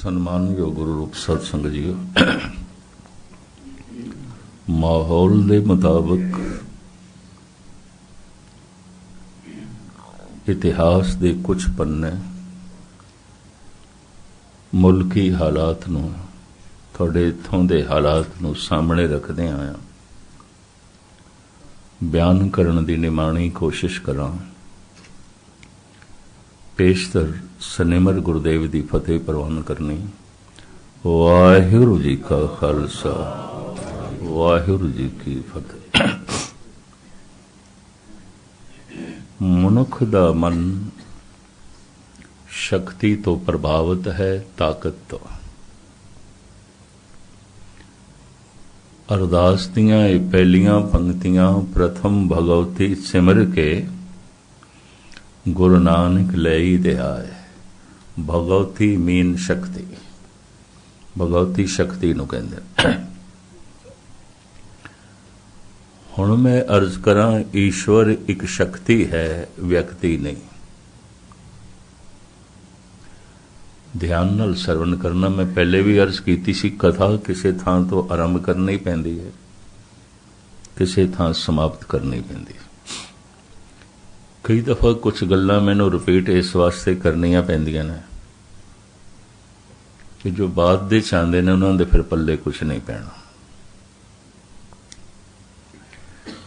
ਸਨਮਾਨਯੋਗ ਗੁਰੂ ਰੂਪ ਸਤ ਸੰਗਤ ਜੀਓ, ਮਾਹੌਲ ਦੇ ਮੁਤਾਬਕ ਇਤਿਹਾਸ ਦੇ ਕੁਝ ਪੰਨੇ ਮੁਲਕੀ ਹਾਲਾਤ ਨੂੰ, ਤੁਹਾਡੇ ਇੱਥੋਂ ਦੇ ਹਾਲਾਤ ਨੂੰ ਸਾਹਮਣੇ ਰੱਖਦੇ ਆਇਆ ਬਿਆਨ ਕਰਨ ਦੀ ਨਿਮਾਣੀ ਕੋਸ਼ਿਸ਼ ਕਰਾਂ। ਪੇਸ਼ਤਰ ਸਨਿਮਰ ਗੁਰਦੇਵ ਦੀ ਫਤਿਹ ਪ੍ਰਵਾਨ ਕਰਨੀ। ਵਾਹਿਗੁਰੂ ਜੀ ਕਾ ਖਾਲਸਾ, ਵਾਹਿਗੁਰੂ ਜੀ ਕੀ ਫਤਿਹ। ਮਨੁੱਖ ਦਾ ਮਨ ਸ਼ਕਤੀ ਤੋਂ ਪ੍ਰਭਾਵਿਤ ਹੈ, ਤਾਕਤ ਤੋਂ। ਅਰਦਾਸ ਦੀਆਂ ਇਹ ਪਹਿਲੀਆਂ ਪੰਕਤੀਆਂ ਪ੍ਰਥਮ ਭਗਵਤੀ ਸਿਮਰ ਕੇ ਗੁਰੂ ਨਾਨਕ ਲਈ ਦੇ ਆਏ। ਭਗਵਤੀ ਮੀਨ ਸ਼ਕਤੀ, ਭਗਵਤੀ ਸ਼ਕਤੀ ਨੂੰ ਕਹਿੰਦੇ। ਹੁਣ ਮੈਂ ਅਰਜ਼ ਕਰਾਂ, ਈਸ਼ਵਰ ਇੱਕ ਸ਼ਕਤੀ ਹੈ, ਵਿਅਕਤੀ ਨਹੀਂ। ਧਿਆਨ ਨਾਲ ਸਰਵਣ ਕਰਨਾ। ਮੈਂ ਪਹਿਲੇ ਵੀ ਅਰਜ਼ ਕੀਤੀ ਸੀ, ਕਥਾ ਕਿਸੇ ਥਾਂ ਤੋਂ ਆਰੰਭ ਕਰਨੀ ਪੈਂਦੀ ਹੈ, ਕਿਸੇ ਥਾਂ ਸਮਾਪਤ ਕਰਨੀ ਪੈਂਦੀ ਹੈ। ਕਈ ਦਫਾ ਕੁਝ ਗੱਲਾਂ ਮੈਨੂੰ ਰਿਪੀਟ ਇਸ ਵਾਸਤੇ ਕਰਨੀਆਂ ਪੈਂਦੀਆਂ ਨੇ ਕਿ ਜੋ ਬਾਅਦ ਦੇ ਚਾਹੁੰਦੇ ਨੇ ਉਹਨਾਂ ਦੇ ਫਿਰ ਪੱਲੇ ਕੁਝ ਨਹੀਂ ਪੈਣਾ।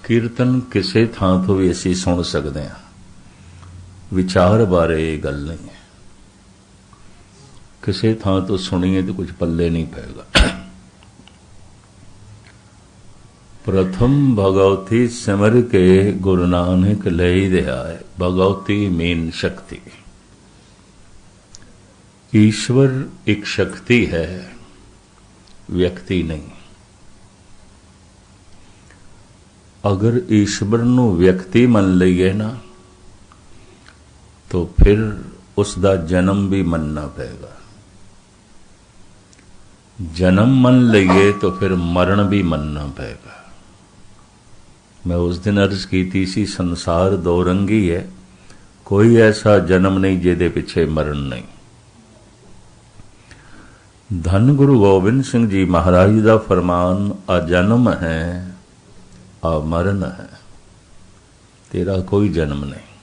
ਕੀਰਤਨ ਕਿਸੇ ਥਾਂ ਤੋਂ ਵੀ ਅਸੀਂ ਸੁਣ ਸਕਦੇ ਹਾਂ, ਵਿਚਾਰ ਬਾਰੇ ਇਹ ਗੱਲ ਨਹੀਂ ਹੈ। ਕਿਸੇ ਥਾਂ ਤੋਂ ਸੁਣੀਏ ਤਾਂ ਕੁਝ ਪੱਲੇ ਨਹੀਂ ਪਏਗਾ। प्रथम भगवती सिमर के गुरु नानक लई दे आए। भगवती मीन शक्ति। ईश्वर एक शक्ति है, व्यक्ति नहीं। अगर ईश्वर नू व्यक्ति मन लईए ना तो फिर उसका जन्म भी मनना पेगा। जन्म मन लईए तो फिर मरण भी मनना पेगा। मैं उस दिन अर्ज की सी, संसार दो रंगी है, कोई ऐसा जन्म नहीं जिहदे पिछे मरण नहीं। धन गुरु गोबिंद सिंह जी महाराज का फरमान, आ जन्म है, आ मरण है। तेरा कोई जन्म नहीं,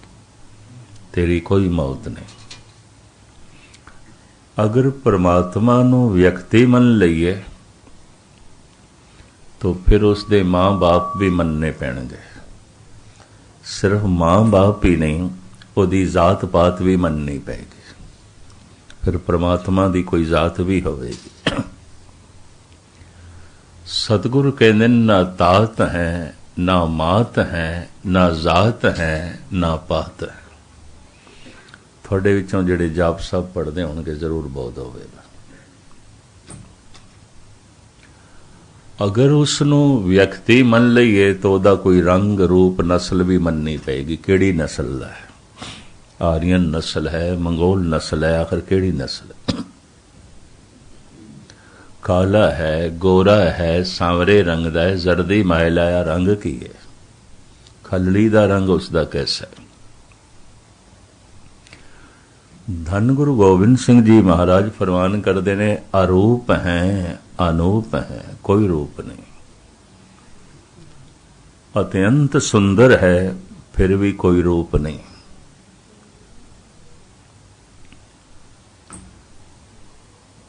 तेरी कोई मौत नहीं। अगर परमात्मा नू व्यक्ति मन लईए तो फिर उसके माँ बाप भी मनने पैणगे। सिर्फ माँ बाप ही नहीं, उहदी जात पात भी मननी पैगी। फिर परमात्मा की कोई जात भी होवेगी। सतगुरु कहते ना तात है, ना मात है, ना जात है, ना पात है। थोड़े विचों जिहड़े जाप साहब पढ़ते होणगे जरूर बहुत होवेगा। अगर उसनू व्यक्ति मन लईए तो उहदा कोई रंग रूप नस्ल भी मननी पेगी। किहड़ी नस्ल दा है? आर्यन नस्ल है, मंगोल नस्ल है, आखिर किहड़ी नस्ल है? काला है, गोरा है, सांवरे रंग दा है, जर्दी मायला है, रंग की है? खलड़ी दा रंग उसका कैसा है? धन गुरु गोबिंद सिंह जी महाराज फरमान करते ने, अरूप हैं, अनूप है, कोई रूप नहीं। अत्यंत सुंदर है, फिर भी कोई रूप नहीं।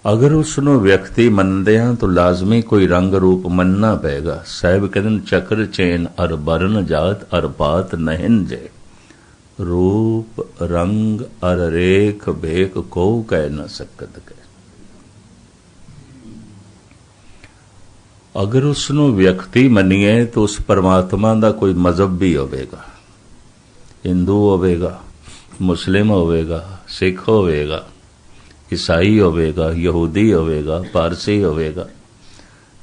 अगर उसनों व्यक्ति मनदे हैं तो लाजमी कोई रंग रूप मनना पेगा। साहिब कहते चक्र चेन अर बरन जात अर पात नहिन जे, रूप रंग अर रेख बेख को कह न सकत के। अगर उसनू व्यक्ति मनीए तो उस परमात्मा का कोई मजहब भी होवेगा। हिंदू होवेगा, मुस्लिम होवेगा, सिख होवेगा, ईसाई होवेगा, यहूदी होवेगा, पारसी होवेगा,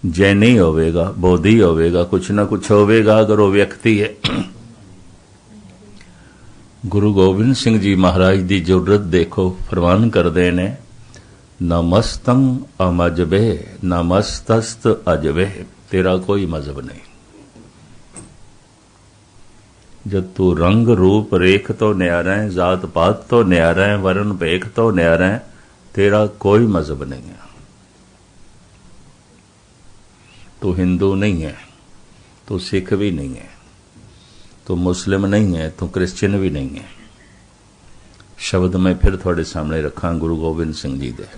जैनी होवेगा, बोधी होवेगा, कुछ ना कुछ होवेगा अगर वो व्यक्ति है। गुरु गोबिंद सिंह जी महाराज की जुर्रत देखो, फरमान करते ने, नमस्तं अमजबे नमस्तस्त अजबे। तेरा कोई मजहब नहीं। जब तू रंग रूप रेख तो न्यारा है, जात पात तो न्यारा है, वर्ण भेख तो न्यारा है, तेरा कोई मजहब नहीं है। तू हिंदू नहीं है, तू सिख भी नहीं है, तू मुस्लिम नहीं है, तू क्रिश्चियन भी नहीं है। शब्द मैं फिर थोड़े सामने रखा गुरु गोबिंद सिंह जी दे।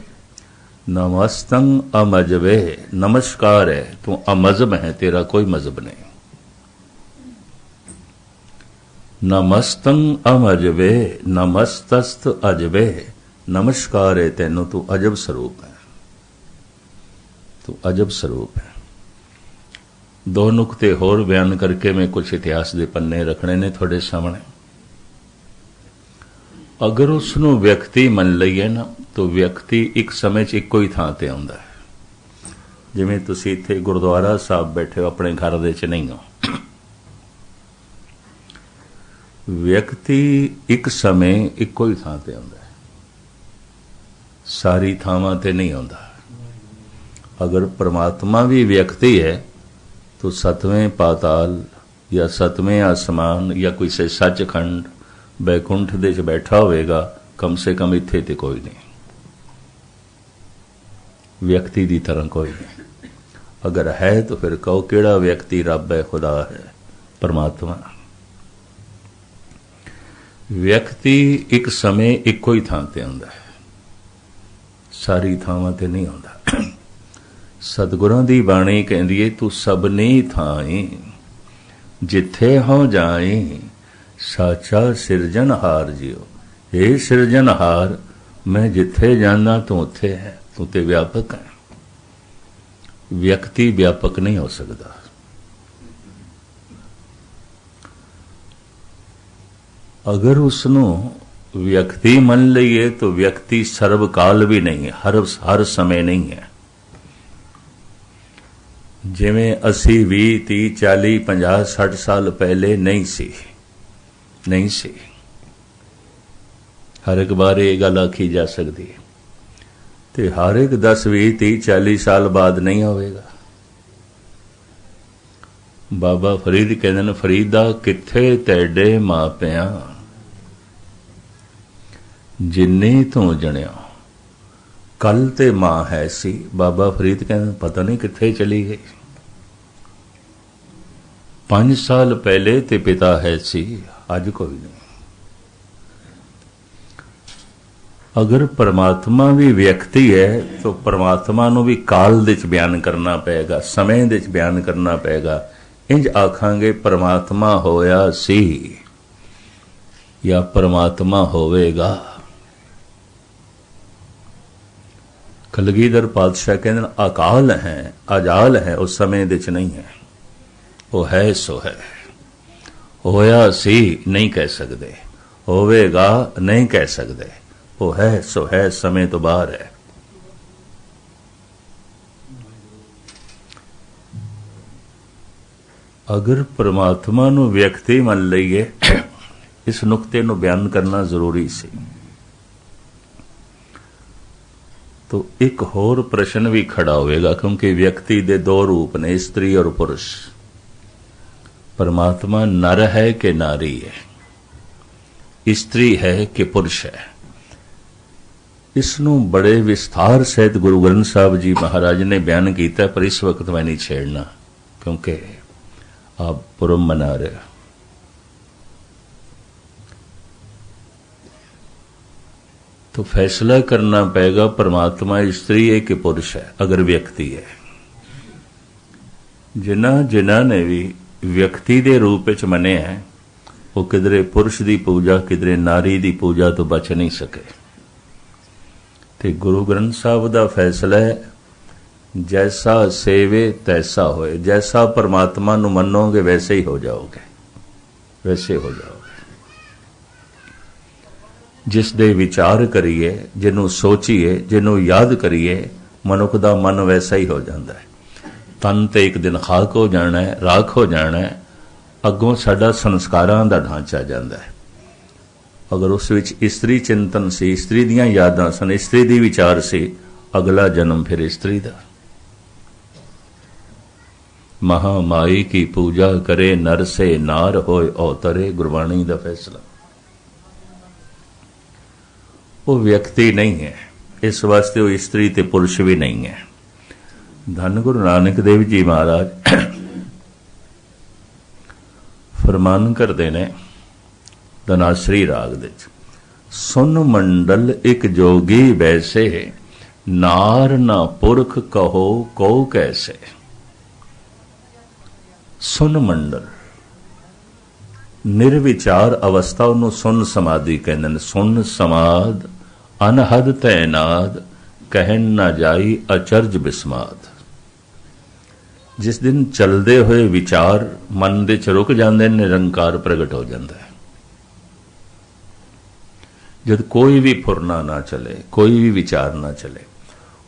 नमस्तं अमजबे, नमस्कार है, तू अमजब है, तेरा कोई मजहब नहीं। नमस्तं अमजबे नमस्तस्त अजबे, नमस्कार है तेनू, तू अजब स्वरूप है, तू अजब स्वरूप है। दो नुकते होर बयान करके मैं कुछ इतिहास के पन्ने रखने ने थोड़े सामने। अगर उसनों व्यक्ति मन लईए ना, तो व्यक्ति एक समय च इक्को ही थां ते आउंदा है। जिवें तुसीं इत्थे गुरुद्वारा साहब बैठे हो, अपने घर दे च नहीं हो। व्यक्ति एक समय इक्को ही थां ते आउंदा है, सारी थावां ते नहीं आउंदा। अगर परमात्मा भी व्यक्ति है तो सतवें पाताल या सतवें आसमान या कोई से सचखंड बैकुंठ दे च बैठा होएगा, कम से कम इत्थे ते कोई नहीं, व्यक्ति की तरह कोई नहीं। अगर है तो फिर कहो केड़ा व्यक्ति रब है, खुदा है, परमात्मा। व्यक्ति एक समय इक्को ही थां ते आउंदा है, सारी थावां ते नहीं आउंदा। सतगुरां दी बाणी कहंदी है, तू सबनी थाई जिथे हो जाए, साचा सिरजनहार जियो। हे सिरजनहार, मैं जिथे जाना तू उत्थे है, तू ते व्यापक है। व्यक्ति व्यापक नहीं हो सकता। अगर उसनों व्यक्ति मन लईए तो व्यक्ति सर्वकाल भी नहीं है, हर समय नहीं है। जिमें 80, 20, 30, 40, 50, 60 साल पहले नहीं सी। हर एक बार ये गल आखी जा सकती है, तो हर एक 10, 20, 30, 40 साल बाद नहीं होगा। बाबा फरीद कहते हैं, फरीदा किथे तेरे मापिया जिन्नी तू जणिया, कल ते मां है सी। बाबा फरीद कहते पता नहीं किथे चली गई। 5 साल पहले ते पिता है सी, अज कोई नहीं। अगर परमात्मा भी व्यक्ति है तो परमात्मा नूं भी काल दे च बयान करना पेगा, समय दे च बयान करना पेगा। इंज आखांगे परमात्मा होया सी या परमात्मा होवेगा। कलगीधर पातशाह कहते अकाल है, अजाल है, उस समय दे च नहीं है। वो है सो है, होया सी नहीं कह सकते, होवेगा नहीं कह सकते। वो है सो है, समय तो बाहर है। अगर परमात्मा नूं व्यक्ति मन लईए, इस नुकते नूं बयान करना जरूरी सी। तो एक होर प्रश्न भी खड़ा होएगा, क्योंकि व्यक्ति दे 2 रूप ने, स्त्री और पुरुष। परमात्मा नर है कि नारी है, स्त्री है कि पुरुष है। इसनों बड़े विस्तार सहित गुरु ग्रंथ साहब जी महाराज ने बयान किया, पर इस वक्त मैं नहीं छेड़ना, क्योंकि आप पुरब मना रहे हो। तो फैसला करना पड़ेगा परमात्मा स्त्री है कि पुरुष है, अगर व्यक्ति है। जिन्हां ने भी व्यक्ति दे रूप च मने है, वो किधरे पुरुष की पूजा, किधरे नारी की पूजा तो बच नहीं सके। ते गुरु ग्रंथ साहब का फैसला है, जैसा सेवे तैसा होए। जैसा परमात्मा नूं मनोगे वैसे ही हो जाओगे, वैसे हो जाओगे। जिस दे विचार करिए, जिन्हों सोचीए, जिन्हों याद करिए, मनुख दा मन वैसा ही हो जाता है। तन ते एक दिन खाक हो जाना है, राख हो जाना है, अगों साडा संस्कारां दा ढांचा जाता है। अगर उस विच स्त्री चिंतन सी, स्त्री दियां यादां सन, स्त्री दी विचार सी, अगला जन्म फिर स्त्री दा। महामाई की पूजा करे, नर से नार होए अवतरे, गुरबाणी दा फैसला। वो व्यक्ति नहीं है, इस वास्ते वो स्त्री ते पुरुष भी नहीं है। धन गुरु नानक देव जी महाराज फरमान करते ने धनाश्री राग दे, सुन मंडल एक जोगी वैसे, नार ना पुरख कहो को कैसे। सुन मंडल निर्विचार अवस्था उन्होंने सुन समाधि कहते हैं। सुन समाध अनहद तैनाद, कहन ना जाई अचरज बिस्माद। जिस दिन चलते हुए विचार मन दे च रुक जाते, निरंकार प्रगट हो जाता है। जब कोई भी फुरना ना चले, कोई भी विचार ना चले,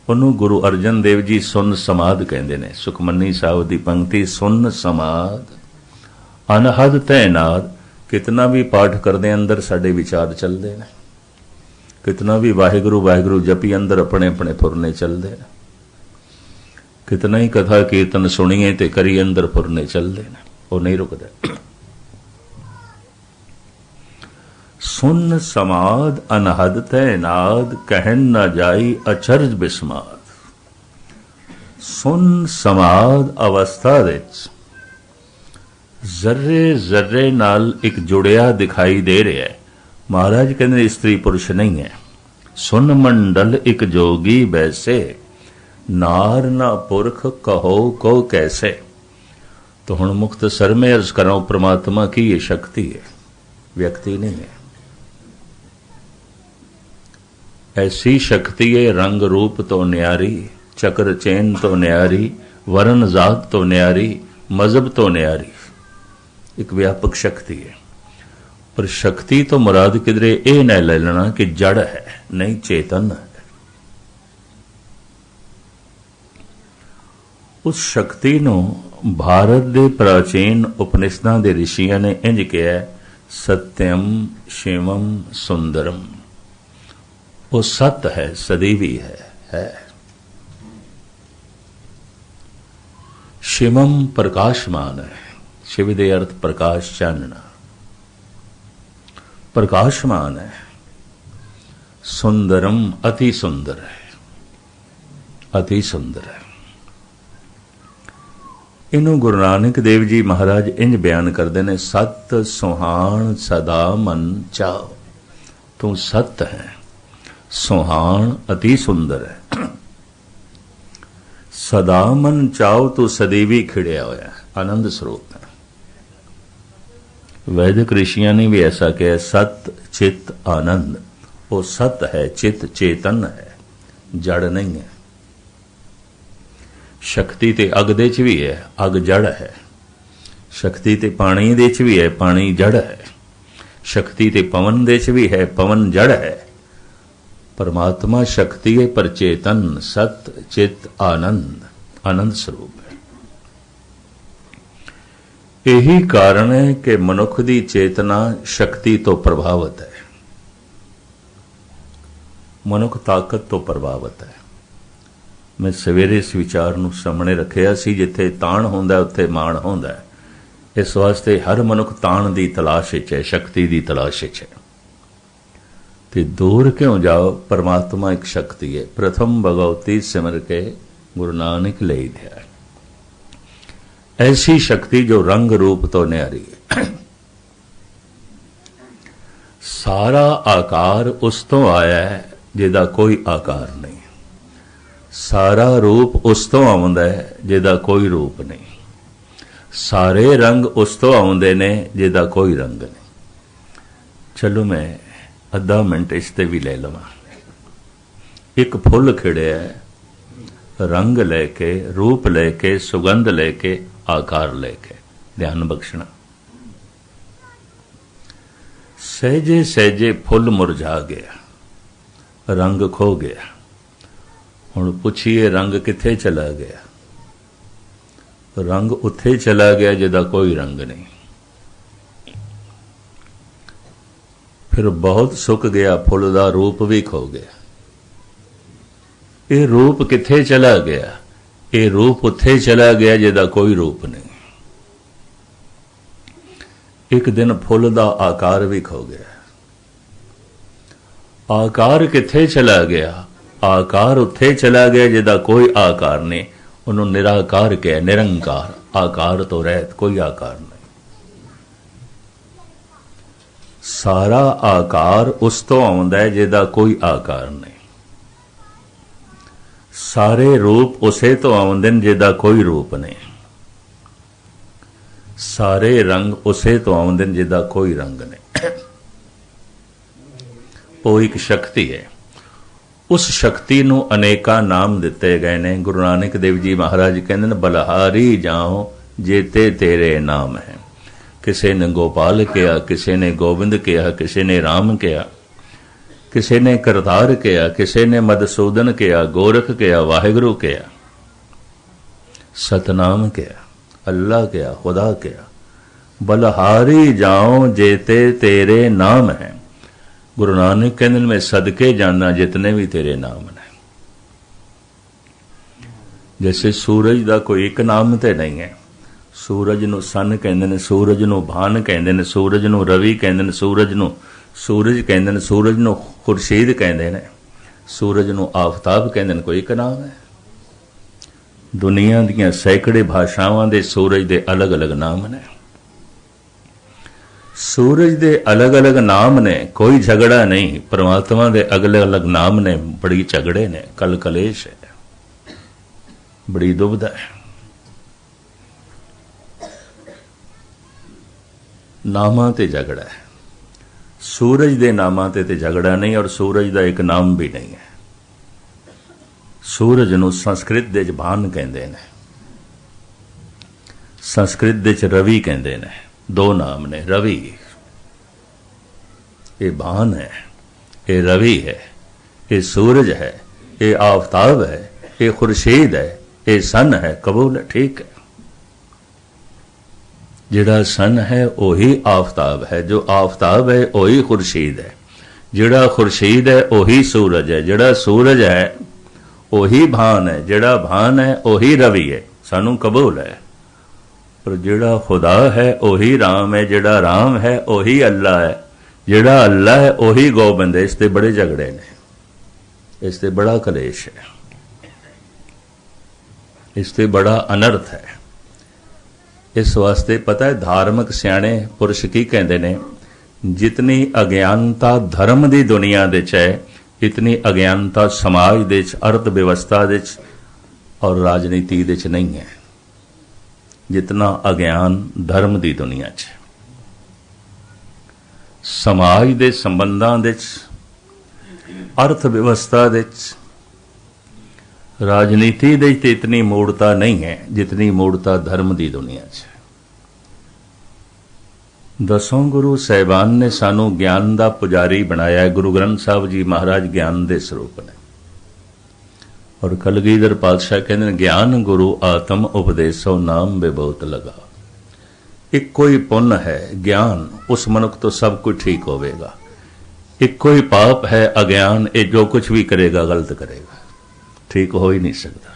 उन्होंने गुरु अर्जन देव जी सुन समाध कहते हैं। सुखमनी साहब की पंक्ति, सुन समाध अनहद तैनाद। कितना भी पाठ करते अंदर साडे विचार चलते हैं, कितना भी वाहिगुरु वाहिगुरु जपी अंदर अपने अपने फुरने चलते हैं, कितना ही कथा कीर्तन सुनिए तो करी अंदर फुरने चलते हैं, वो नहीं रुकता। सुन समाध अनहद तैनाद, कहन न जाई अचरज बिस्माद। सुन समाध अवस्था दे जर्रे जर्रे नाल एक जुड़िया दिखाई दे रहा है। महाराज कहते स्त्री पुरुष नहीं है। सुन मंडल एक जोगी वैसे, नार ना पुरख कहो को कैसे। तो हुण मुक्त सर में अर्ज कराऊं, परमात्मा की ये शक्ति है, व्यक्ति नहीं है। ऐसी शक्ति है, रंग रूप तो न्यारी, चक्र चैन तो न्यारी, वर्ण जात तो न्यारी, मजहब तो न्यारी। एक व्यापक शक्ति है। पर शक्ति तो मुराद किधरे ये न ले लेना कि जड़ है, नहीं चेतन है। उस शक्ति नू भारत दे प्राचीन उपनिषदां दे ऋषियां ने इंज कहा है, सत्यम शिवम सुंदरम। वो सत्य है, सदैवी है। शिवम प्रकाशमान है। शिव दे अर्थ प्रकाश, चानना, प्रकाशमान है। सुंदरम अति सुंदर है, अति सुंदर है। इनू गुरु नानक देव जी महाराज इंज बयान करते हैं, सत सुहान सदा मन चाओ। तू सत्य है, सुहान अति सुंदर है, सदा मन चाओ तू सदैवी खिड़िया होया, आनंद स्वरूप है। वैदिक ऋषियों ने भी ऐसा कहा, सत चित आनंद। वो सत्य है, चित चेतन है, जड़ नहीं है। शक्ति ते अग दे च भी है, अग जड़ है। शक्ति ते पानी दे च भी है, पानी जड़ है। शक्ति ते पवन दे च भी है, पवन जड़ है। परमात्मा शक्ति है पर चेतन, सत्य चित आनंद, आनंद स्वरूप है। यही कारण है कि मनुख की चेतना शक्ति तो प्रभावित है, मनुख ताकत तो प्रभावित है। मैं सवेरे इस विचार नूं सामने रखिया सी, जिथे ताण होंदा उत्थे मान होंदा है। इस वास्ते हर मनुख ताण की तलाश विच है, शक्ति की तलाश विच है। ते दूर क्यों जाओ, परमात्मा एक शक्ति है। प्रथम भगवती सिमर के गुरु नानक ले दिया। ऐसी शक्ति जो रंग रूप तो न्यारी है। सारा आकार उस तो आया है जिहदा कोई आकार नहीं। सारा रूप उस तो आउंदा है जिहदा कोई रूप नहीं। सारे रंग उस तो आउंदे ने जिहदा कोई रंग नहीं। चलो मैं अद्धा मिनट इसते भी ले लवां। एक फुल खिड़िया है, रंग लेके, रूप लेके, सुगंध लेके, आकार लेके, ध्यान बख्शना। सहजे सहजे फुल मुरझा गया, रंग खो गया। हुण पुछिए रंग किथे चला गया? रंग उत्थे चला गया जिहदा कोई रंग नहीं। फिर बहुत सुक गया, फुल दा रूप भी खो गया। ये रूप किथे चला गया? ये रूप उत्थे चला गया जिहदा कोई रूप नहीं। एक दिन फुल दा आकार भी खो गया। आकार किथे चला गया? आकार उत्थे चला गया जिहदा कोई आकार नहीं, उन्होंने निराकार कहा, निरंकार, आकार तो रहत, कोई आकार नहीं। सारा आकार उस तो आउंदा है जिहदा कोई आकार नहीं, सारे रूप उसे तो आउंदे ने जिहदा कोई रूप नहीं, सारे रंग उसे तो आउंदे ने जिहदा कोई रंग नहीं। वो एक शक्ति है, उस शक्ति नूं अनेका नाम दिते गए ने। गुरु नानक देव जी महाराज कहंदे ने बलहारी जाओ जेते तेरे नाम है। किसी ने गोपाल कहा, किसी ने गोविंद कहा, किसी ने राम कहा, किसी ने करतार कहा, किसी ने मधुसूदन कहा, गोरख कहा, वाहिगुरु कहा, सतनाम कहा, अल्लाह कहा, खुदा कहा। बलहारी जाओ जेते तेरे नाम है। गुरु नानक कहते मैं सदके जाना जितने भी तेरे नाम ने। जैसे सूरज का कोई एक नाम तो नहीं है, सूरज नूं सन कहंदे ने, सूरज नूं भान कहंदे ने, सूरज नूं रवि कहंदे ने, सूरज नूं सूरज कहंदे ने, सूरज नूं खुर्शीद कहंदे ने, सूरज नूं आफताब कहंदे ने, कोई एक नाम है। दुनिया दीयां सैकड़े भाषावां दे सूरज दे अलग अलग नाम ने। सूरज दे अलग अलग नाम ने, कोई झगड़ा नहीं। परमात्मा दे अलग अलग नाम ने, बड़ी झगड़े ने, कल कलेश है, बड़ी दुविधा है। नामां ते झगड़ा है, सूरज दे नामां ते झगड़ा नहीं, और सूरज दा एक नाम भी नहीं है। सूरज नूं संस्कृत दे च भान कहंदे ने, संस्कृत दे च रवि कहंदे ने। दो नाम ने, रवि ये भान है, ये रवि है, ये सूरज है, ये आफताब है, ये खुर्शीद है, ये सन है। कबूल है, ठीक है। जिहड़ा सन है वही आफताब है, जो आफताब है वही खुर्शीद है, जिहड़ा खुर्शीद है वही सूरज है, जिहड़ा सूरज है वही भान है, जिहड़ा भान है वही रवि है। सानू कबूल है। पर जिहड़ा खुदा है वही राम है, जिहड़ा राम है वही अल्लाह है, जिहड़ा अल्लाह है वही गोबिंद है। इसते बड़े झगड़े ने, इसते बड़ा कलेश है, इसते बड़ा अनर्थ है। इस वास्ते पता है धार्मिक सियाणे पुरुष की कहते ने, जितनी अज्ञानता धर्म की दुनिया दे च है, इतनी अज्ञानता समाज दे च, अर्थ व्यवस्था दे च और राजनीति दे च नहीं है, जितना अज्ञान धर्म की दुनिया च। समाज दे संबंधां दे च, अर्थ व्यवस्था दे च, राजनीति दे च इतनी मूढ़ता नहीं है जितनी मूढ़ता धर्म की दुनिया च। दसों गुरु साहिबान ने सानू ज्ञान का पुजारी बनाया है। गुरु ग्रंथ साहब जी महाराज ज्ञान के स्वरूप ने, और कलगीधर पातशाह कहते ज्ञान गुरु आत्म उपदेशो नाम बेबहुत लगा। एक कोई पुण्य है ज्ञान, उस मनुख तो सब कुछ ठीक होवेगा। एक कोई पाप है अज्ञान, ये जो कुछ भी करेगा गलत करेगा, ठीक हो ही नहीं सकता।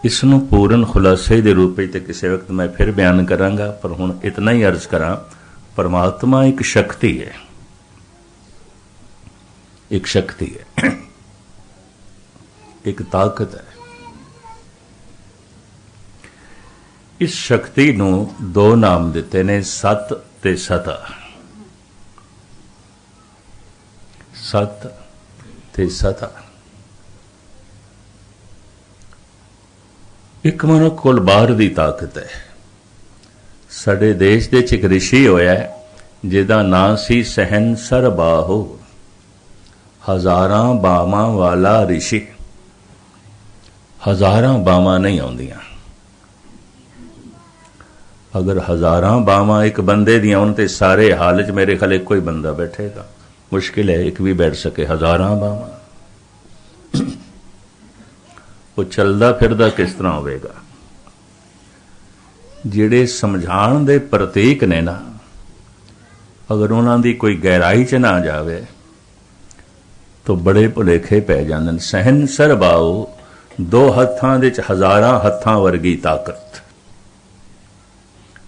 इसनों पूर्ण खुलासे के रूप में किसी वक्त मैं फिर बयान करांगा, पर हुण इतना ही अर्ज करा, परमात्मा एक शक्ति है, एक शक्ति है, एक ताकत है। इस शक्ति नूं दो नाम दिते ने, सत ते सता। सत ते सता। एक मनुख कोल बाहर दी ताकत है। साडे देश दे एक ऋषि होया है जिहदा नाम सी सहनसर बाहो, हजारां बावां वाला ऋषि। हजारां बावां नहीं आउंदियां। अगर हजारां बावां एक बंदे दी आउण ते सारे हाल च मेरे ख्याल कोई बंदा बैठेगा, मुश्किल है एक भी बैठ सके। हजारां बावां वो चलदा फिरदा किस तरह होवेगा? जिहड़े समझाण दे प्रतीक ने ना, अगर उन्हां दी कोई गहराई च ना जावे तो बड़े भुलेखे पै जांदे ने। सहनसर बाओ, दो हत्थां दे च हजारां हत्थां वर्गी ताकत।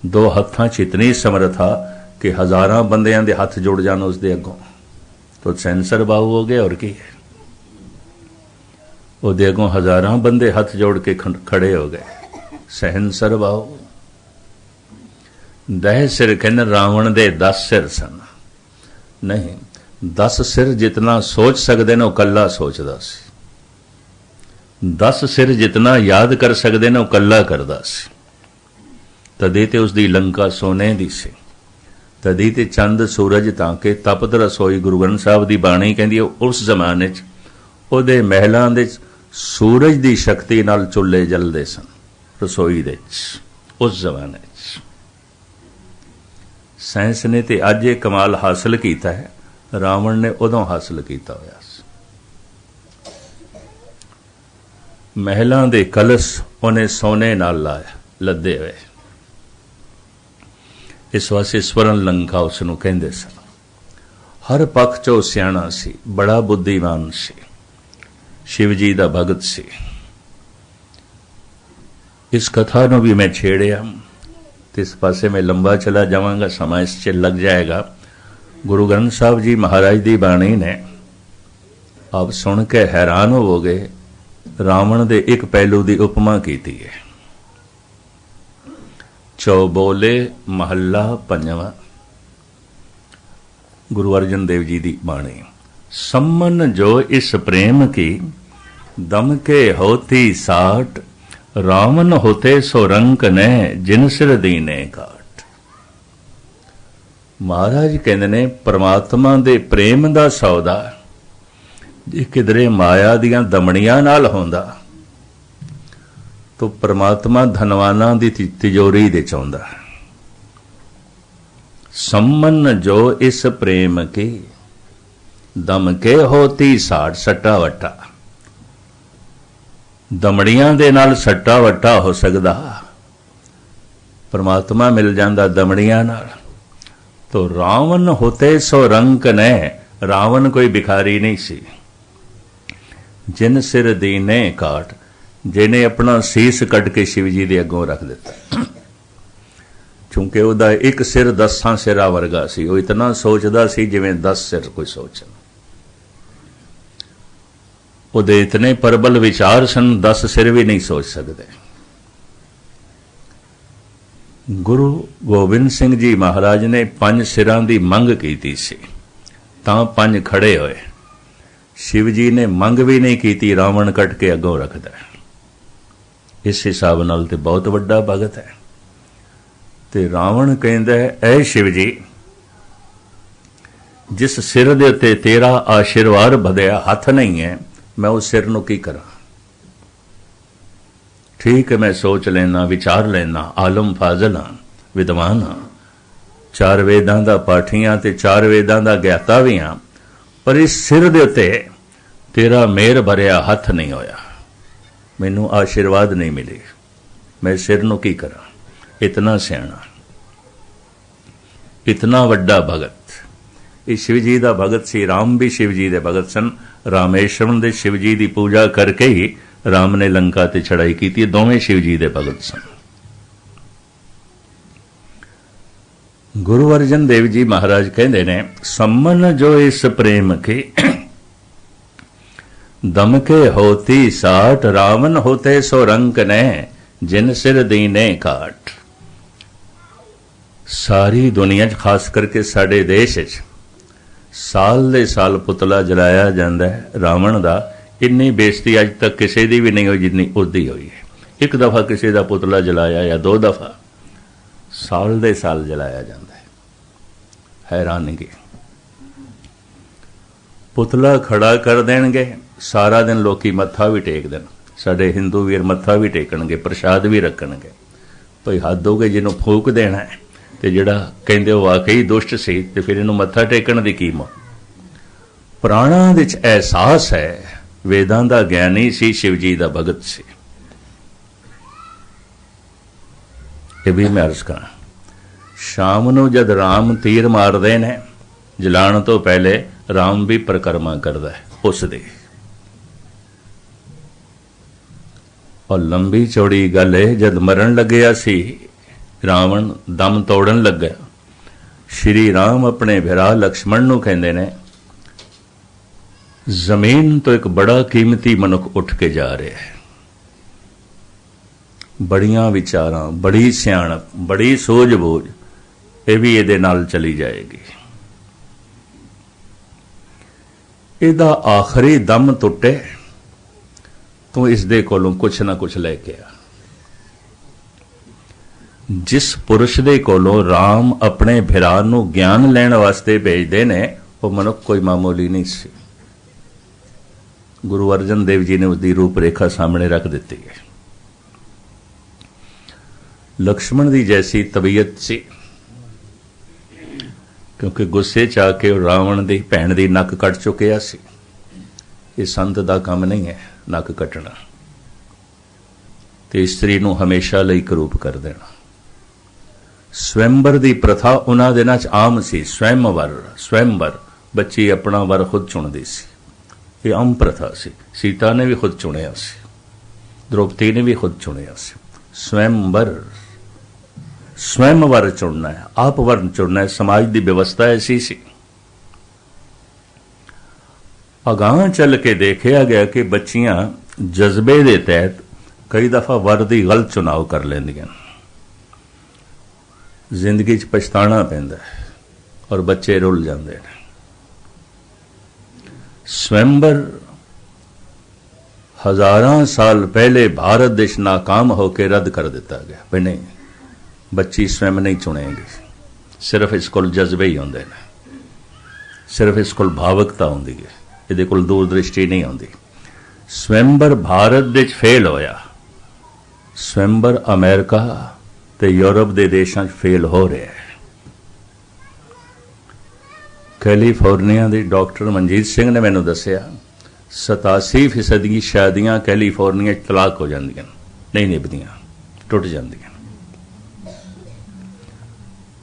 दो हत्थां च इतनी समर्था कि हजारां बंदियां दे हथ जुड़ जाण उस दे अगों। तो सैंसर बाहू हो गया। और की है, ਉਹਦੇ ਅੱਗੋਂ ਹਜ਼ਾਰਾਂ ਬੰਦੇ ਹੱਥ ਜੋੜ ਕੇ ਖੜੇ ਹੋ ਗਏ। ਸਹਿੰਸਰ ਬਾਹੂ। 10 ਸਿਰ ਕਹਿੰਦੇ ਰਾਵਣ ਦੇ 10 ਸਿਰ ਸਨ। ਨਹੀਂ, 10 ਸਿਰ ਜਿਤਨਾ ਸੋਚ ਸਕਦੇ ਨੇ ਉਹ ਕੱਲਾ ਸੋਚਦਾ ਸੀ। 10 ਸਿਰ ਜਿਤਨਾ ਯਾਦ ਕਰ ਸਕਦੇ ਨੇ ਉਹ ਕੱਲਾ ਕਰਦਾ ਸੀ। ਤਦੇ ਤੇ ਉਸਦੀ ਲੰਕਾ ਸੋਨੇ ਦੀ ਸੀ। ਤਦੀ ਤੇ ਚੰਦ ਸੂਰਜ ਤਾਂ ਕਿ ਤਪਤ ਰਸੋਈ। ਗੁਰੂ ਗ੍ਰੰਥ ਸਾਹਿਬ ਦੀ ਬਾਣੀ ਕਹਿੰਦੀ ਉਸ ਜ਼ਮਾਨੇ 'ਚ ਉਹਦੇ ਮਹਿਲਾਂ ਦੇ ਸੂਰਜ ਦੀ ਸ਼ਕਤੀ ਨਾਲ ਚੁੱਲ੍ਹੇ ਜਲਦੇ ਸਨ ਰਸੋਈ ਦੇ 'ਚ ਉਸ ਜ਼ਮਾਨੇ 'ਚ। ਸਾਇੰਸ ਨੇ ਤੇ ਅੱਜ ਇਹ ਕਮਾਲ ਹਾਸਲ ਕੀਤਾ ਹੈ, ਰਾਵਣ ਨੇ ਉਦੋਂ ਹਾਸਲ ਕੀਤਾ ਹੋਇਆ ਸੀ। ਮਹਿਲਾਂ ਦੇ ਕਲਸ਼ ਉਹਨੇ ਸੋਨੇ ਨਾਲ ਲਾਇਆ, ਲੱਦੇ ਹੋਏ। ਇਸ ਵਾਸਤੇ ਸਵਰਨ ਲੰਕਾ ਉਸ ਨੂੰ ਕਹਿੰਦੇ ਸਨ। ਹਰ ਪੱਖ 'ਚੋਂ ਸਿਆਣਾ ਸੀ, ਬੜਾ ਬੁੱਧੀਮਾਨ ਸੀ, शिव जी का भगत से। इस कथा को भी मैं छेड़िया, इस पासे में लंबा चला जावांगा, समा इससे लग जाएगा। गुरु ग्रंथ साहब जी महाराज की बाणी ने आप सुन के हैरान होवोगे। रावण दे एक पहलू की उपमा की है। चौबोले महला पंजवा, गुरु अर्जन देव जी की बाणी। सम्मन जो इस प्रेम की दम के होती साठ। रावण होते सो रंक ने जिन सिर दीने काट। महाराज कहते ने परमात्मा दे प्रेम दा सौदा जे किधरे माया दियां दमड़ियां नाल होंदा तो परमात्मा धनवाना दी तिजोरी दे चाहुंदा। सम्मन जो इस प्रेम की दम के होती साठ। सट्टा वट्टा दमड़ियां दे नाल सट्टा वट्टा हो सकदा, परमात्मा मिल जांदा दमड़ियां नाल। तो रावण होते सो रंक ने, रावण कोई भिखारी नहीं सी। जिन सिर दीने काट, जिन्हें अपना सीस कट के शिव जी दे अगों रख दिता। क्योंकि ਉਹਦਾ एक सिर 10 सिरा वर्गा सी। ਉਹ इतना सोचदा सी जिवें 10 सिर कोई सोचन। ਉਹਦੇ इतने प्रबल विचार सन, 10 सिर भी नहीं सोच सकते। गुरु गोबिंद सिंह जी महाराज ने 5 सिरां दी मंग कीती सी, तां 5 खड़े होए। शिव जी ने मंग भी नहीं कीती, रावण कट के अगों रखदा। इस हिसाब नाल ते बहुत वड्डा भगत है। ते रावण कहंदा है, ऐ शिव जी, जिस सिर दे उत्ते तेरा आशीर्वाद बधिया हथ नहीं है, मैं उस सिर नूं की करा। ठीक है, मैं सोच लेना, विचार लेना, आलम फाजल हाँ, विद्वान हाँ, 4 वेदां दा पाठी हाँ ते 4 वेदां दा ज्ञाता भी हाँ, पर इस सिर दे उत्ते तेरा मेहर भरिया हथ नहीं होया, मैनू आशीर्वाद नहीं मिले, मैं सिर नूं की करा। इतना सियाणा, इतना वड्डा भगत। ये शिव जी का भगत सी। राम भी शिव जी के भगत सन। रामेश्वरम दे शिव जी की पूजा करके ही राम ने लंका ते चढ़ाई की थी। दोवें शिव जी के भगत सन। गुरु अर्जन देव जी महाराज कहते ने, सम्मन जो इस प्रेम के दम के होती साठ। रावण होते सो रंक ने जिन सिर दीने काट। सारी दुनिया खास करके साडे देश साल दे साल पुतला जलाया जाता है रावण का। इन्नी बेइज्जती अज तक किसी की भी नहीं हुई जिन्नी उसदी हुई है। एक दफ़ा किसी का पुतला जलाया या 2 दफ़ा, साल दे साल जलाया जाता है। हैरानगी। पुतला खड़ा कर देंगे, सारा दिन लोग मत्था भी टेक देन। साडे हिंदू वीर मत्था भी टेकणगे, प्रसाद भी रखणगे। भाई हद हो गई, जिन्हों फूक देना है ते जिहड़ा कहंदे वाकई दुष्ट सी ते फिर इहनूं मत्था टेकण दी की मोल। प्राणां विच एहसास है, वेदां दा ज्ञानी सी, शिव जी दा भगत सी। ये भी मैं अर्ज करा, शाम नूं जद राम तीर मारदे ने, जलाण तो पहले राम भी परिक्रमा करदा है उस दी। और लंबी चौड़ी गल है, जद मरण लग्या सी रावण, दम तोड़न लग गया, श्री राम अपने भिरा लक्ष्मण नूं कहंदे ने, जमीन तो एक बड़ा कीमती मनुख उठ के जा रहा है। बड़ियां विचारां, बड़ी सियाणप, बड़ी सूझबूझ, ये भी इहदे नाल चली जाएगी। इहदा आखिरी दम टुटे तो इसदे कोलों कुछ ना कुछ लैके आ। जिस पुरुष दे कोलों राम अपने भिरा नूं ज्ञान लैण वास्ते भेजदे ने, वो मनुख कोई मामूली नहीं सी। गुरु अर्जन देव जी ने उसकी रूपरेखा सामने रख दी है। लक्ष्मण की जैसी तबीयत सी, क्योंकि गुस्से च आके रावण की भैन की नक कट चुकिया सी। ये संत का काम नहीं है नक कटना, तो स्त्री नूं हमेशा लई करूप कर देना। स्वयंवर की प्रथा उन्हां दिनां च आम सी। स्वयंवर बच्ची अपना वर खुद चुनती सी। ये आम प्रथा सी। सीता ने भी खुद चुनिया सी, द्रौपदी ने भी खुद चुनिया सी। स्वयं वर चुनना है, आप वर चुनना है। समाज की व्यवस्था ऐसी सी। अगां चल के देखा गया कि बच्चियां जज्बे के तहत कई दफा वर की गलत चुनाव कर लेंदियां, जिंदगी च पछताना पैंदा है और बच्चे रुल जाते हैं। स्वयंवर हजारां साल पहले भारत देश नाकाम होकर रद्द कर दिता गया। भाई नहीं, बच्ची स्वयं नहीं चुनेगी, सिर्फ इस कोल जज्बे ही होंदे ने, सिर्फ इस कोल भावुकता होंदी है, इहदे कोल दूरदृष्टि नहीं होंदी। स्वयंवर भारत देश फेल होया, स्वयंवर अमेरिका ते यूरोप के देशों फेल हो रहा है। कैलीफोर्निया के डॉक्टर मनजीत सिंह ने मैनू दसिया 87% की शादियां कैलीफोर्निया तलाक हो जांदियां, नहीं निभदियां, टुट जांदियां।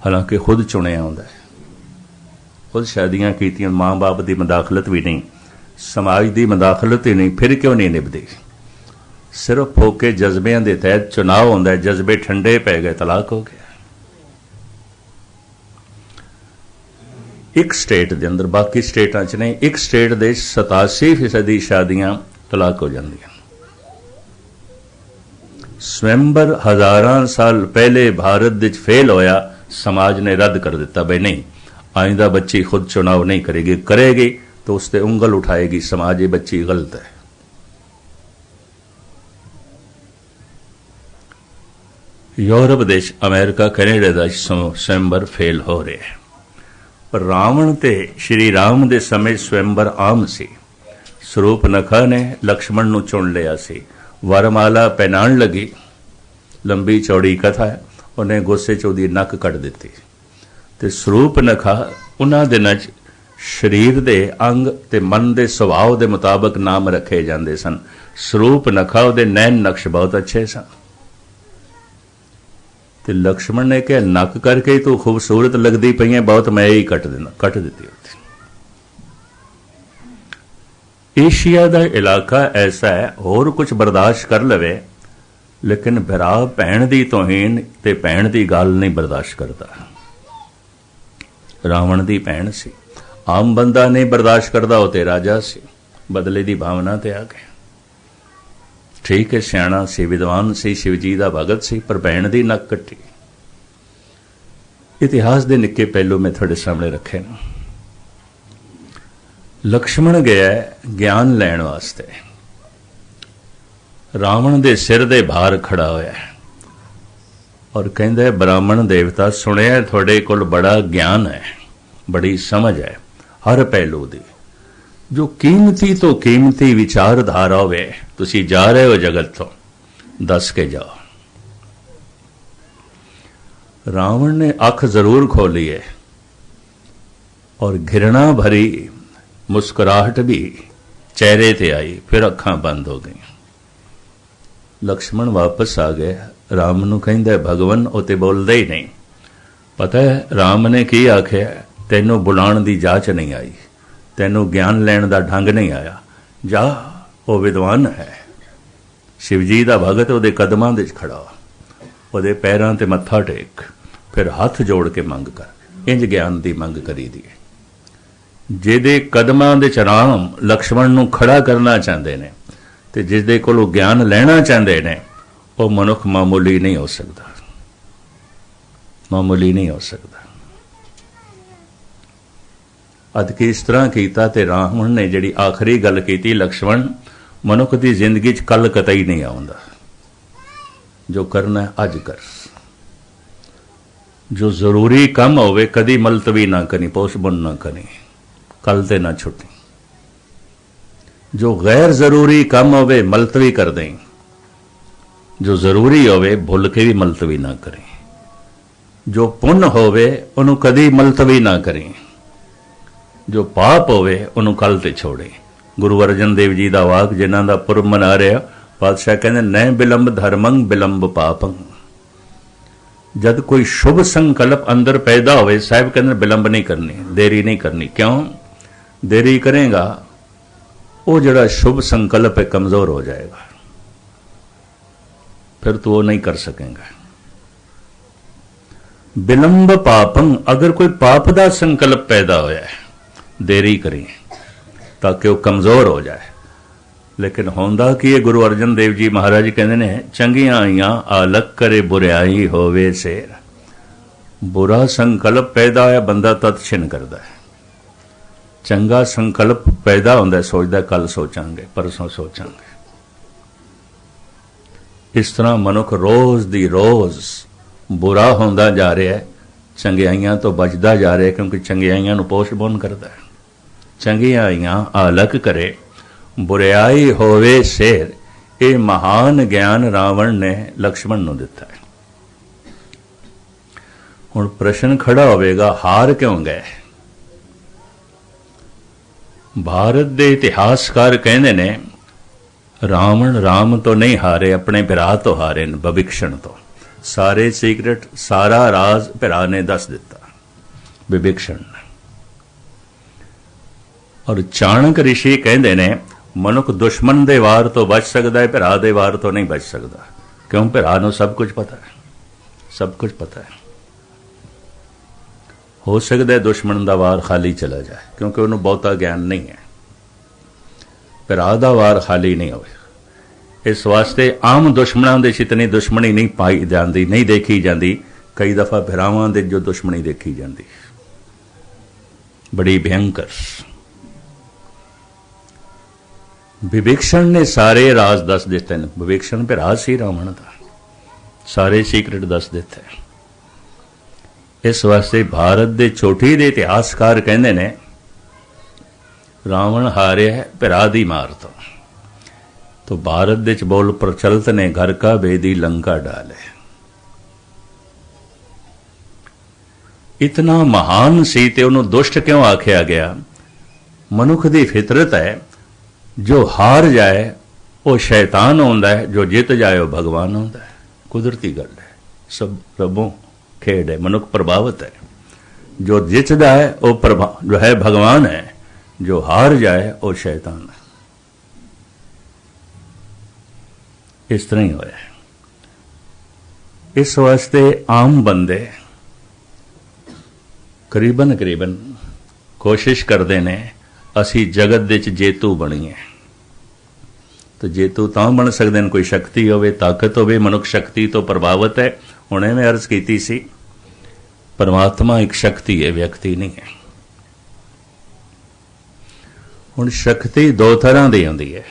हालांकि खुद चुनिया होंदा है, खुद शादियां कीतियां, माँ बाप की मदाखलत भी नहीं, समाज की मदाखलत ही नहीं, फिर क्यों नहीं निभदी? सिर्फ फोके जज्बियां के तहत चुनाव होंदा है, जज्बे ठंडे पै गए, तलाक हो गया। एक स्टेट के अंदर, बाकी स्टेटां च नहीं, एक स्टेट दे 87% शादियां तलाक हो जांदियां। स्वयंवर हजारां साल पहले भारत विच फेल होया, समाज ने रद्द कर दिता। भाई नहीं, आइंदा बच्ची खुद चुनाव नहीं करेगी, करेगी तो उस पर उंगल उठाएगी समाज, ये बच्ची गलत है। यूरोप देश, अमेरिका, कैनेडा का स्वयंवर फेल हो रहे हैं। पर रावण ते श्री राम दे समय स्वयंवर आम सी। स्वरूपनखा ने लक्ष्मण नूं चुन लिया सी, वरमाला पहनाण लगी, लंबी चौड़ी कथा है, उन्हें गुस्से च उहदी नक कट दिती। ते स्वरूपनखा उन्हां दिनां च शरीर दे अंग ते मन दे सुभाव दे मुताबक नाम रखे जाते सन। स्वरूपनखा उहदे नैन नक्श बहुत अच्छे सन। ते लक्ष्मण ने कहा नक करके तू खूबसूरत लगती पई है, बहुत मैं ही कट देना, कट दी। एशिया का इलाका ऐसा है, होर कुछ बर्दाश्त कर लवे, लेकिन भरा भैन की तोहीन ते भैन की गल नहीं बर्दाश्त करता। रावण की भैन सी, आम बंदा नहीं बर्दाश्त करता, वो ते राजा सी, बदले की भावना ते आ गए। ठीक है, सियाणा सी, विद्वान सी, शिवजी का भगत सी, पर भैन की नक कट्टी। इतिहास के निक्के पहलू मैं थोड़े सामने रखे न। लक्ष्मण गया ज्ञान लैण वास्ते, रावण के सिर दे भार खड़ा होया और कहंदा ब्राह्मण देवता, सुनिया थोड़े कोल बड़ा ज्ञान है, बड़ी समझ है हर पहलू की, जो कीमती तो कीमती विचारधारा होवे, तुसी जा रहे हो जगत तो दस के जाओ। रावण ने अख जरूर खोली है और घृणा भरी मुस्कुराहट भी चेहरे ते आई, फिर अखां बंद हो गई। लक्ष्मण वापस आ गए, राम नूं कहंदा भगवन ओ ते बोलदे ही नहीं। पता है राम ने की आख्या, तैनूं बुलाण दी जाच नहीं आई, तैनूं ज्ञान लैण दा ढंग नहीं आया, जा वो विद्वान है, शिवजी का भगत, वो कदमां दे खड़ा, वो पैरां ते मत्था टेक, फिर हाथ जोड़ के मंग कर। इंज ज्ञान की मंग करी दी। ਜਿਹਦੇ ਕਦਮਾਂ ਦੇ ਚ ਰਾਮ ਲਕਸ਼ਮਣ ਨੂੰ ਖੜਾ ਕਰਨਾ ਚਾਹੁੰਦੇ ਨੇ ਤੇ ਜਿਸਦੇ ਕੋਲੋਂ ਗਿਆਨ ਲੈਣਾ ਚਾਹੁੰਦੇ ਨੇ, ਉਹ ਮਨੁੱਖ ਮਾਮੂਲੀ ਨਹੀਂ ਹੋ ਸਕਦਾ, ਮਾਮੂਲੀ ਨਹੀਂ ਹੋ ਸਕਦਾ। ਅੱਜ ਕੀ ਇਸ ਤਰ੍ਹਾਂ ਕੀਤਾ ਤੇ ਰਾਵਣ ਨੇ ਜਿਹੜੀ ਆਖਰੀ ਗੱਲ ਕੀਤੀ, ਲਕਸ਼ਮਣ ਮਨੁੱਖ ਦੀ ਜ਼ਿੰਦਗੀ 'ਚ ਕੱਲ ਕਤਈ ਨਹੀਂ ਆਉਂਦਾ, ਜੋ ਕਰਨਾ ਅੱਜ ਕਰ। ਜੋ ਜ਼ਰੂਰੀ ਕੰਮ ਹੋਵੇ ਕਦੀ ਮਲਤਵੀ ਨਾ ਕਰੀ, ਪੋਸਟਪੋਨ ਨਾ ਕਰੀ, ਕੱਲ ਤੇ ਨਾ ਛੁੱਟੀ। ਜੋ ਗੈਰ ਜ਼ਰੂਰੀ ਕੰਮ ਹੋਵੇ ਮਲਤਵੀ ਕਰ ਦੇਂ, ਜੋ ਜ਼ਰੂਰੀ ਹੋਵੇ ਭੁੱਲ ਕੇ ਵੀ ਮਲਤਵੀ ਨਾ ਕਰੇ। ਜੋ ਪੁੰਨ ਹੋਵੇ ਉਹਨੂੰ ਕਦੀ ਮਲਤਵੀ ਨਾ ਕਰੇ, ਜੋ ਪਾਪ ਹੋਵੇ ਉਹਨੂੰ ਕੱਲ ਤੇ ਛੋੜੇ। ਗੁਰੂ ਅਰਜਨ ਦੇਵ ਜੀ ਦਾ ਵਾਕ ਜਿਨ੍ਹਾਂ ਦਾ ਪੁਰਬ ਮਨਾ ਰਿਹਾ, ਪਾਤਸ਼ਾਹ ਕਹਿੰਦੇ ਨੈ ਬਿਲੰਬ ਧਰਮੰ ਬਿਲੰਬ ਪਾਪੰ। ਜਦ ਕੋਈ ਸ਼ੁਭ ਸੰਕਲਪ ਅੰਦਰ ਪੈਦਾ ਹੋਵੇ, ਸਾਹਿਬ ਕਹਿੰਦੇ ਬਿਲੰਬ ਨਹੀਂ ਕਰਨੀ, ਦੇਰੀ ਨਹੀਂ ਕਰਨੀ। ਕਿਉਂ ਦੇਰੀ ਕਰੇਗਾ? ਉਹ ਜਿਹੜਾ ਸ਼ੁਭ ਸੰਕਲਪ ਹੈ ਕਮਜ਼ੋਰ ਹੋ ਜਾਏਗਾ, ਫਿਰ ਤੂੰ ਉਹ ਨਹੀਂ ਕਰ ਸਕੇਗਾ। ਬਿਲੰਬ ਪਾਪੰ, ਅਗਰ ਕੋਈ ਪਾਪ ਦਾ ਸੰਕਲਪ ਪੈਦਾ ਹੋਇਆ ਹੈ, ਦੇਰੀ ਕਰੀ ਤਾਂ ਕਿ ਉਹ ਕਮਜ਼ੋਰ ਹੋ ਜਾਏ। ਲੇਕਿਨ ਹੁੰਦਾ ਕੀ ਹੈ? ਗੁਰੂ ਅਰਜਨ ਦੇਵ ਜੀ ਮਹਾਰਾਜ ਕਹਿੰਦੇ ਨੇ, ਚੰਗੀਆਂ ਆਈਆਂ ਆਲਕ ਕਰੇ ਬੁਰਿਆਈ ਹੋਵੇ ਸੇਰ। ਬੁਰਾ ਸੰਕਲਪ ਪੈਦਾ ਹੋਇਆ, ਬੰਦਾ ਤਤ ਛਿਨ ਕਰਦਾ ਹੈ। ਚੰਗਾ ਸੰਕਲਪ ਪੈਦਾ ਹੁੰਦਾ, ਸੋਚਦਾ ਕੱਲ ਸੋਚਾਂਗੇ, ਪਰਸੋਂ ਸੋਚਾਂਗੇ। ਇਸ ਤਰ੍ਹਾਂ ਮਨੁੱਖ ਰੋਜ਼ ਦੀ ਰੋਜ਼ ਬੁਰਾ ਹੁੰਦਾ ਜਾ ਰਿਹਾ ਹੈ, ਚੰਗਿਆਈਆਂ ਤੋਂ ਬਚਦਾ ਜਾ ਰਿਹਾ, ਕਿਉਂਕਿ ਚੰਗਿਆਈਆਂ ਨੂੰ ਪੋਸਟਪੋਨ ਕਰਦਾ ਹੈ। ਚੰਗੀਆਂ ਆਈਆਂ ਆਲਕ ਕਰੇ ਬੁਰਿਆਈ ਹੋਵੇ ਸੇਰ। ਇਹ ਮਹਾਨ ਗਿਆਨ ਰਾਵਣ ਨੇ ਲਕਸ਼ਮਣ ਨੂੰ ਦਿੱਤਾ ਹੈ। ਹੁਣ ਪ੍ਰਸ਼ਨ ਖੜਾ ਹੋਵੇਗਾ, ਹਾਰ ਕਿਉਂ ਗਏ? ਭਾਰਤ ਦੇ ਇਤਿਹਾਸਕਾਰ ਕਹਿੰਦੇ ਨੇ, ਰਾਵਣ ਰਾਮ ਤੋਂ ਨਹੀਂ ਹਾਰੇ, ਆਪਣੇ ਭਰਾ ਤੋਂ ਹਾਰੇ ਨੇ, ਵਿਭੀਸ਼ਣ ਤੋਂ। ਸਾਰੇ ਸੀਕ੍ਰੇਟ, ਸਾਰਾ ਰਾਜ਼ ਭਰਾ ਨੇ ਦੱਸ ਦਿੱਤਾ, ਵਿਭੀਸ਼ਣ ਨੇ। ਔਰ ਚਾਣਕ ਰਿਸ਼ੀ ਕਹਿੰਦੇ ਨੇ, ਮਨੁੱਖ ਦੁਸ਼ਮਣ ਦੇ ਵਾਰ ਤੋਂ ਬਚ ਸਕਦਾ ਹੈ, ਭਰਾ ਦੇ ਵਾਰ ਤੋਂ ਨਹੀਂ ਬਚ ਸਕਦਾ। ਕਿਉਂ? ਭਰਾ ਨੂੰ ਸਭ ਕੁਝ ਪਤਾ ਹੈ, ਸਭ ਕੁਝ ਪਤਾ ਹੈ। ਹੋ ਸਕਦਾ ਹੈ ਦੁਸ਼ਮਣ ਦਾ ਵਾਰ ਖਾਲੀ ਚਲਾ ਜਾਏ, ਕਿਉਂਕਿ ਉਹਨੂੰ ਬਹੁਤਾ ਗਿਆਨ ਨਹੀਂ ਹੈ। ਭਰਾ ਦਾ ਵਾਰ ਖਾਲੀ ਨਹੀਂ ਹੋਵੇ। ਇਸ ਵਾਸਤੇ ਆਮ ਦੁਸ਼ਮਣਾਂ ਦੇ ਇਤਨੀ ਦੁਸ਼ਮਣੀ ਨਹੀਂ ਪਾਈ ਜਾਂਦੀ, ਨਹੀਂ ਦੇਖੀ ਜਾਂਦੀ। ਕਈ ਦਫਾ ਭਰਾਵਾਂ ਦੇ ਜੋ ਦੁਸ਼ਮਣੀ ਦੇਖੀ ਜਾਂਦੀ, ਬੜੀ ਭਿਅੰਕਰ। ਵਿਭੀਸ਼ਣ ਨੇ ਸਾਰੇ ਰਾਜ਼ ਦੱਸ ਦਿੱਤੇ ਨੇ। ਵਿਭੀਸ਼ਣ ਭਰਾ ਸੀ ਰਾਵਣ ਦਾ, ਸਾਰੇ ਸੀਕ੍ਰੇਟ ਦੱਸ ਦਿੱਤੇ। ਇਸ ਵਾਸਤੇ ਭਾਰਤ ਦੇ ਚੋਟੀ ਦੇ ਇਤਿਹਾਸਕਾਰ ਕਹਿੰਦੇ ਨੇ, ਰਾਵਣ ਹਾਰਿਆ ਭਰਾ ਦੀ ਮਾਰ ਤੋਂ। तो भारत ਦੇ ਚ ਬੋਲ ਪ੍ਰਚਲਿਤ ਨੇ, ਘਰ ਕਾ बेदी लंका डाले। इतना महान सी ते ਉਹਨੂੰ ਦੁਸ਼ਟ ਕਿਉਂ ਆਖਿਆ ਗਿਆ? ਮਨੁੱਖ ਦੀ ਫਿਤਰਤ ਹੈ, ਜੋ ਹਾਰ ਜਾਏ ਉਹ ਸ਼ੈਤਾਨ ਹੁੰਦਾ ਹੈ, ਜੋ ਜਿੱਤ ਜਾਏ ਉਹ ਭਗਵਾਨ ਹੁੰਦਾ ਹੈ। ਕੁਦਰਤੀ ਗੱਲ ਹੈ, ਸਭ ਰੱਬੋਂ ਖੇਡ ਹੈ, ਮਨੁੱਖ ਪ੍ਰਭਾਵਿਤ ਹੈ। जो जितदा है वो जो है भगवान है, जो हार जाए वो शैतान है। इस तरह ही होया। इस वास्ते आम बंदे करीबन कोशिश करते ने असी जगत दे च जेतू बणीए। तो जेतू तां बन सकते हैं कोई शक्ति होवे, ताकत होवे। मनुख शक्ति तो प्रभावित है। हुणे मैं अर्ज कीती सी, परमात्मा एक शक्ति है, व्यक्ति नहीं है। हुण शक्ति दो तरह की आती है।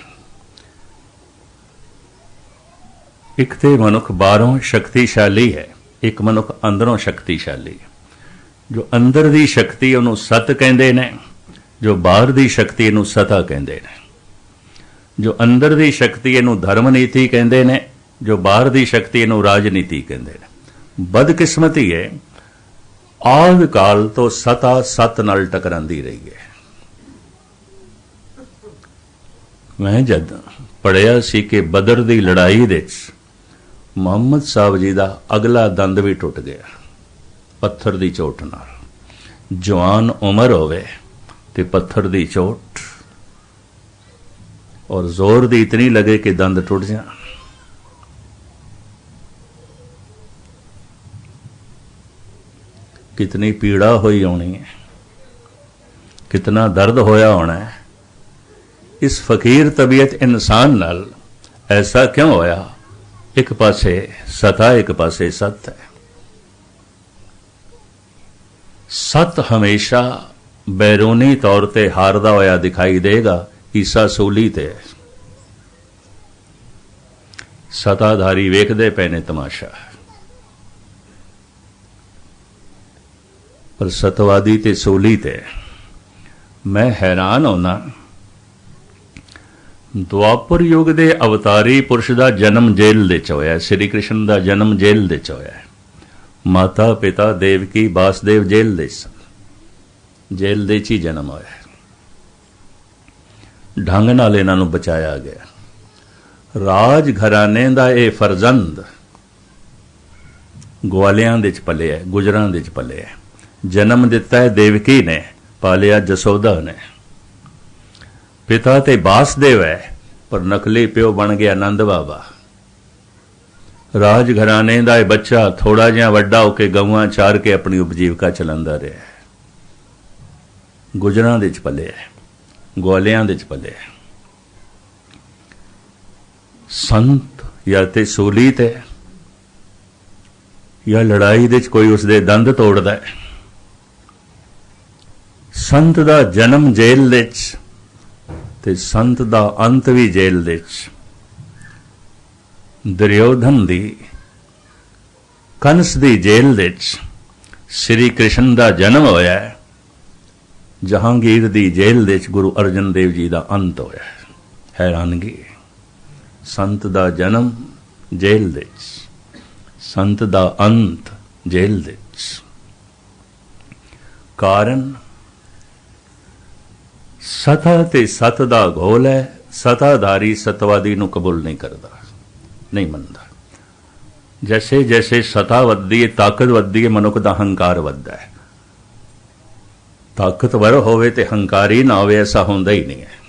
एक तो मनुख बाहरों शक्तिशाली है, एक मनुख अंदरों शक्तिशाली है। जो अंदर की शक्ति उन्होंने सत कहते हैं, जो बाहर की शक्ति इनू सता कहते हैं। जो अंदर की शक्ति इनू धर्म नीति कहते हैं, जो बाहर की शक्ति इनू राजनीति कहते हैं। बदकिस्मती है, आद काल तो सता सत नाल टकरांदी रही है। मैं जद पढ़िया सी कि बदर की लड़ाई दे मुहम्मद साहब जी का अगला दंद भी टुट गया पत्थर की चोट नाल। जवान उम्र होवे ते पत्थर की चोट और जोर दी इतनी लगे कि दंद टुट जाए। कितनी पीड़ा हुई होनी है, कितना दर्द होया होना है इस फकीर तबीयत इंसान नाल। ऐसा क्यों होया? एक पासे सता, एक पासे सत है। सत हमेशा बैरूनी तौर ते हारदा होया दिखाई देगा, ईसा सूली ते। सताधारी वेखदे पे ने तमाशा, पर सतवादी ते सूली ते। मैं हैरान होना, द्वापर युग दे अवतारी पुरुष दा जन्म जेल दे च होया। श्री कृष्ण दा जन्म जेल दे च होया। माता पिता देवकी वासुदेव जेल दे सन, जेल दे च ही जन्म होया। ढंग नाल इन्हां नूं बचाया गया। राज घराने दा ये फरजंद ग्वालियां दे च पलिया, गुजरां दे च पलिया। जन्म दिता है देवकी ने, पालिया जसोदा ने। पिता ते वासुदेव है, पर नकली प्यो बन गया नंद बाबा। राज घराने दा ये बच्चा थोड़ा जिहा वड्डा होके गऊआं चार के अपनी उपजीविका चलांदा रहा। गुजरां दे च पलिया, ग्वालियां दे च पलिया। संत या ते सूली ते या लड़ाई दे च कोई उसदे दंद तोड़दा है। संत दा जन्म जेल दे च ते संत दा अंत भी जेल दे च। दुर्योधन दी, कंस दी जेल दे च श्री कृष्ण दा जन्म होया है। जहांगीर दी जेल दे च गुरु अर्जन देव जी दा अंत होया है। हैरानगी, संत दा जन्म जेल दे च, संत दा अंत जेल दे च। कारण सता ते सत दा घोल है। सताधारी सतवादी नूं कबूल नहीं करता, नहीं मनता। जैसे जैसे सता वधदी है, ताकत वधदी है, मनुख दा हंकार वधदा है। ताकतवर होवे ते हंकारी ना होवे, ऐसा होंदा ही नहीं है।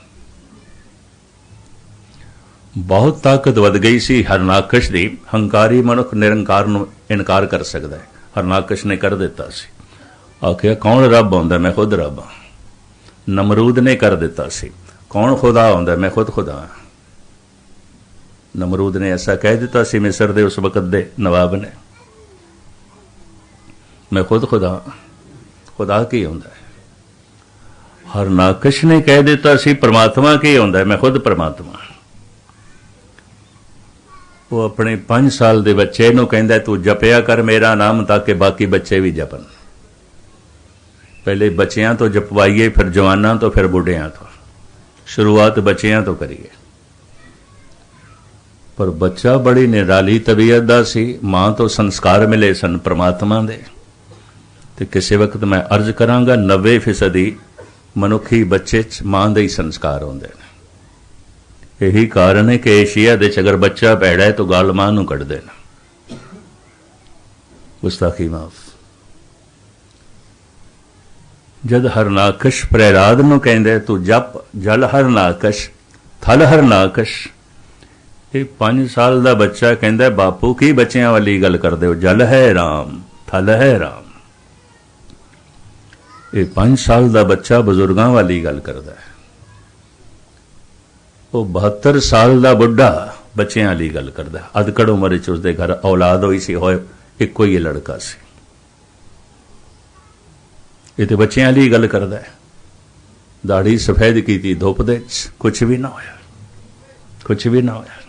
बहुत ताकत वध गई सी हरनाकश दी। हंकारी मनुख निरंकार नूं इनकार कर सकदा है। हरनाकश ने कर दिता सी, आखिया कौन रब होंदा? मैं खुद रब हां। नमरूद ने कर दिता सी, कौन खुदा होंदा? मैं खुद खुदा हां। नमरूद ने ऐसा कह दिता सी मिस्र दे उस वक्त दे नवाब ने, मैं खुद खुदा हां। खुदा की होंदा है? हरनाकश ने कह दिता सी परमात्मा की होंदा है, मैं खुद परमात्मा। वो अपने 5 साल दे बच्चे नूं कहंदा तू जपिया कर मेरा नाम ताकि बाकी बच्चे भी जपन। पहले बच्चियां तो जपवाइए, फिर जवानां तो, फिर बुढ़ियां तो। शुरुआत बच्चियां तो करिए। पर बच्चा बड़ी निराली तबीयत दा सी। मां तो संस्कार मिले सन परमात्मा दे। ते किसी वक्त मैं अर्ज करांगा 90% मनुखी बच्चे च मां दे ही संस्कार होंदे ने। यही कारण है कि एशिया दे च अगर बच्चा भैड़ा है तो गाल मां नूं कढ़ देना। गुस्ताखी माफ। जद हरनाकश प्रहलाद नूं कहंदे तू जप जल हरनाकश थल हरनाकश, ये 5 साल दा बच्चा कहंदा बापू की बच्चियां वाली गल करदे हो? जल है राम, थल है राम। ये 5 साल दा बच्चा बुजुर्गां वाली गल करदा है। वो 72 साल दा बुढ़ा बच्चियां वाली गल करदा है। अधकड़ उम्र च उसदे घर औलाद होई सी, होए इक्को ही लड़का सी। ये तो बच्चियां वाली गल करदा है। दाढ़ी सफेद की धुप दे च, कुछ भी ना होया, कुछ भी ना होया।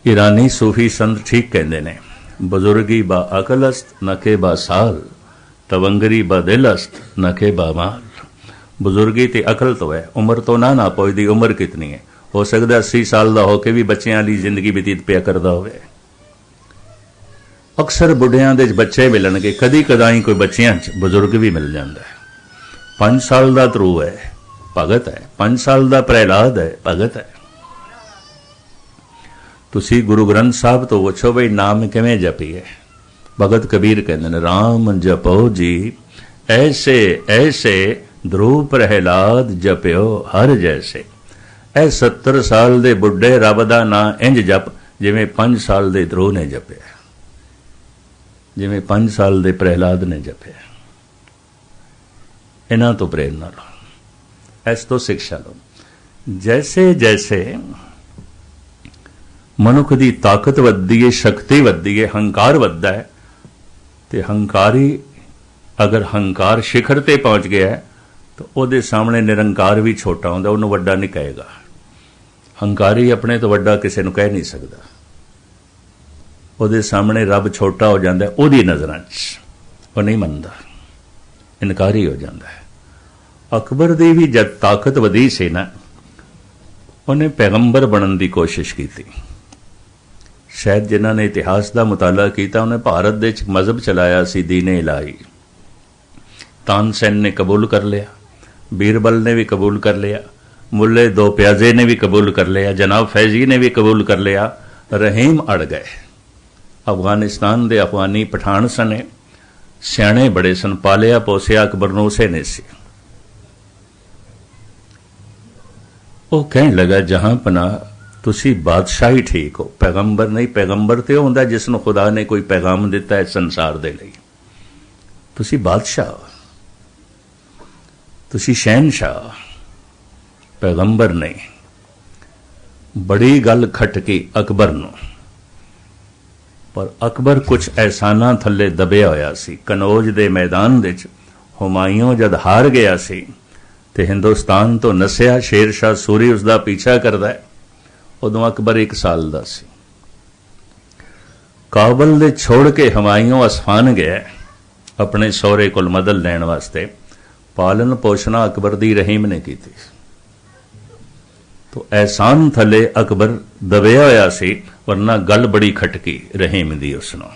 ईरानी सूफी संत ठीक कहते ने, बुजुर्गी बा अकलस्त न के बा साल, तवंगरी बा दिलस्त न के बा माल। बुजुर्गी ते अकल तो है, उम्र तो ना पहुंचती। उम्र कितनी है? हो सकता 80 साल का होके भी बच्चों वाली जिंदगी व्यतीत पिया करता होवे। अक्सर बुढ़ियां दे बच्चे मिलणगे, कदी कदाई कोई बच्चियां च बुजुर्ग भी मिल जाता है। 5 साल का ध्रुव है, भगत है। 5 साल का प्रहलाद है, भगत है। तुसी गुरु ग्रंथ साहब तो पुछो बई नाम किवें जपीए? भगत कबीर कहते हैं राम जपो जी ऐसे ऐसे ध्रुव प्रहलाद जप्यो हर जैसे। ए 70 साल दे बुढ़े रब दा नां इंज जप जिवें 5 साल दे ध्रुव ने जपिया, जिवें 5 साल दे प्रहलाद ने जपिया। इन्हां तो प्रेरणा लो, इस तो शिक्षा लो। जैसे जैसे मनुख की ताकत वधदी है, शक्ति वधदी है, हंकार वधदा है, तो हंकारी अगर हंकार शिखर ते पहुंच गया है तो ਉਹਦੇ सामने निरंकार भी छोटा ਹੁੰਦਾ, ਉਹਨੂੰ ਵੱਡਾ नहीं कहेगा। हंकारी अपने तो ਵੱਡਾ ਕਿਸੇ ਨੂੰ ਕਹਿ नहीं सकता, ਉਹਦੇ सामने रब छोटा हो जाता है, ਉਹਦੀ नज़रां 'ਚ ਉਹ नहीं ਮੰਨਦਾ, इनकारी हो जाता है। अकबर ਦੀ भी जब ताकत वधी सी ना, ਉਹਨੇ पैगंबर बनने की कोशिश की। शायद जिन्हों ने इतिहास का मुताला किया, उन्हें भारत दे मजहब चलाया सी दीने इलाही। तानसेन ने कबूल कर लिया, बीरबल ने भी कबूल कर लिया, मुल्ले दो प्याजे ने भी कबूल कर लिया, जनाब फैजी ने भी कबूल कर लिया। रहीम अड़ गए। अफगानिस्तान के अफगानी पठान सने, सियाणे बड़े सन, पालिया पोसिया अकबर नूं उसे ने सी। वो कहने लगा जहां पना तुसी बादशाही ठीक हो, पैगंबर नहीं। पैगंबर तो होंदा जिसनों खुदा ने कोई पैगाम दिता है संसार दे लई। तुसी बादशाह हो, तुसी शहनशाह, पैगंबर नहीं। बड़ी गल खटकी अकबर नूं, पर अकबर कुछ एहसाना थले दबिया होया सी। कनौज दे मैदान विच हुमायूं जद हार गया सी ते हिंदुस्तान तो नसिया, शेर शाह सूरी उसका पीछा करदा है। उदों अकबर 1 साल का सी। काबल दे छोड़ के हुमायूं असफान गया अपने सौरे कोल मदद लैण वास्ते। पालन पोषणा अकबर दी रहीम ने की थी। तो एहसान थले अकबर दबिया होया सी, वरना गल बड़ी खटकी रहीम दी उसनों।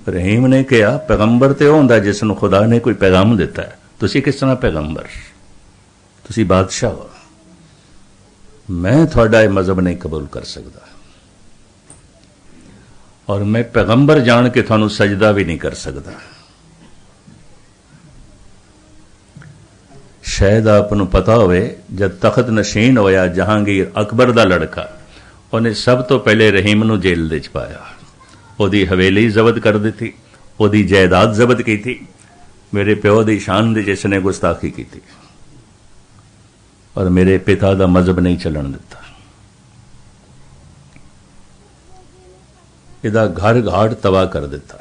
रहीम ने कहा पैगंबर तो होंदा जिसनों खुदा ने कोई पैगाम दिता है, तुसी किस तरह पैगंबर, तुसी बादशाह हो, मैं थोड़ा यह मजहब नहीं कबूल कर सकता, और मैं पैगंबर जान के थानू सजदा भी नहीं कर सकता। शायद आपनू पता होवे जब तखत नशीन होया जहांगीर अकबर दा लड़का, उन्हें सब तो पहले रहीम नू जेल दे च पाया। ओदी हवेली जब्त कर दी, ओदी जायदाद जब्त की थी। मेरे प्यो दी शान दी जिसने गुस्ताखी की थी, और मेरे पिता दा मजहब नहीं चलन दिता। इहदा घर घाट तबाह कर दिता।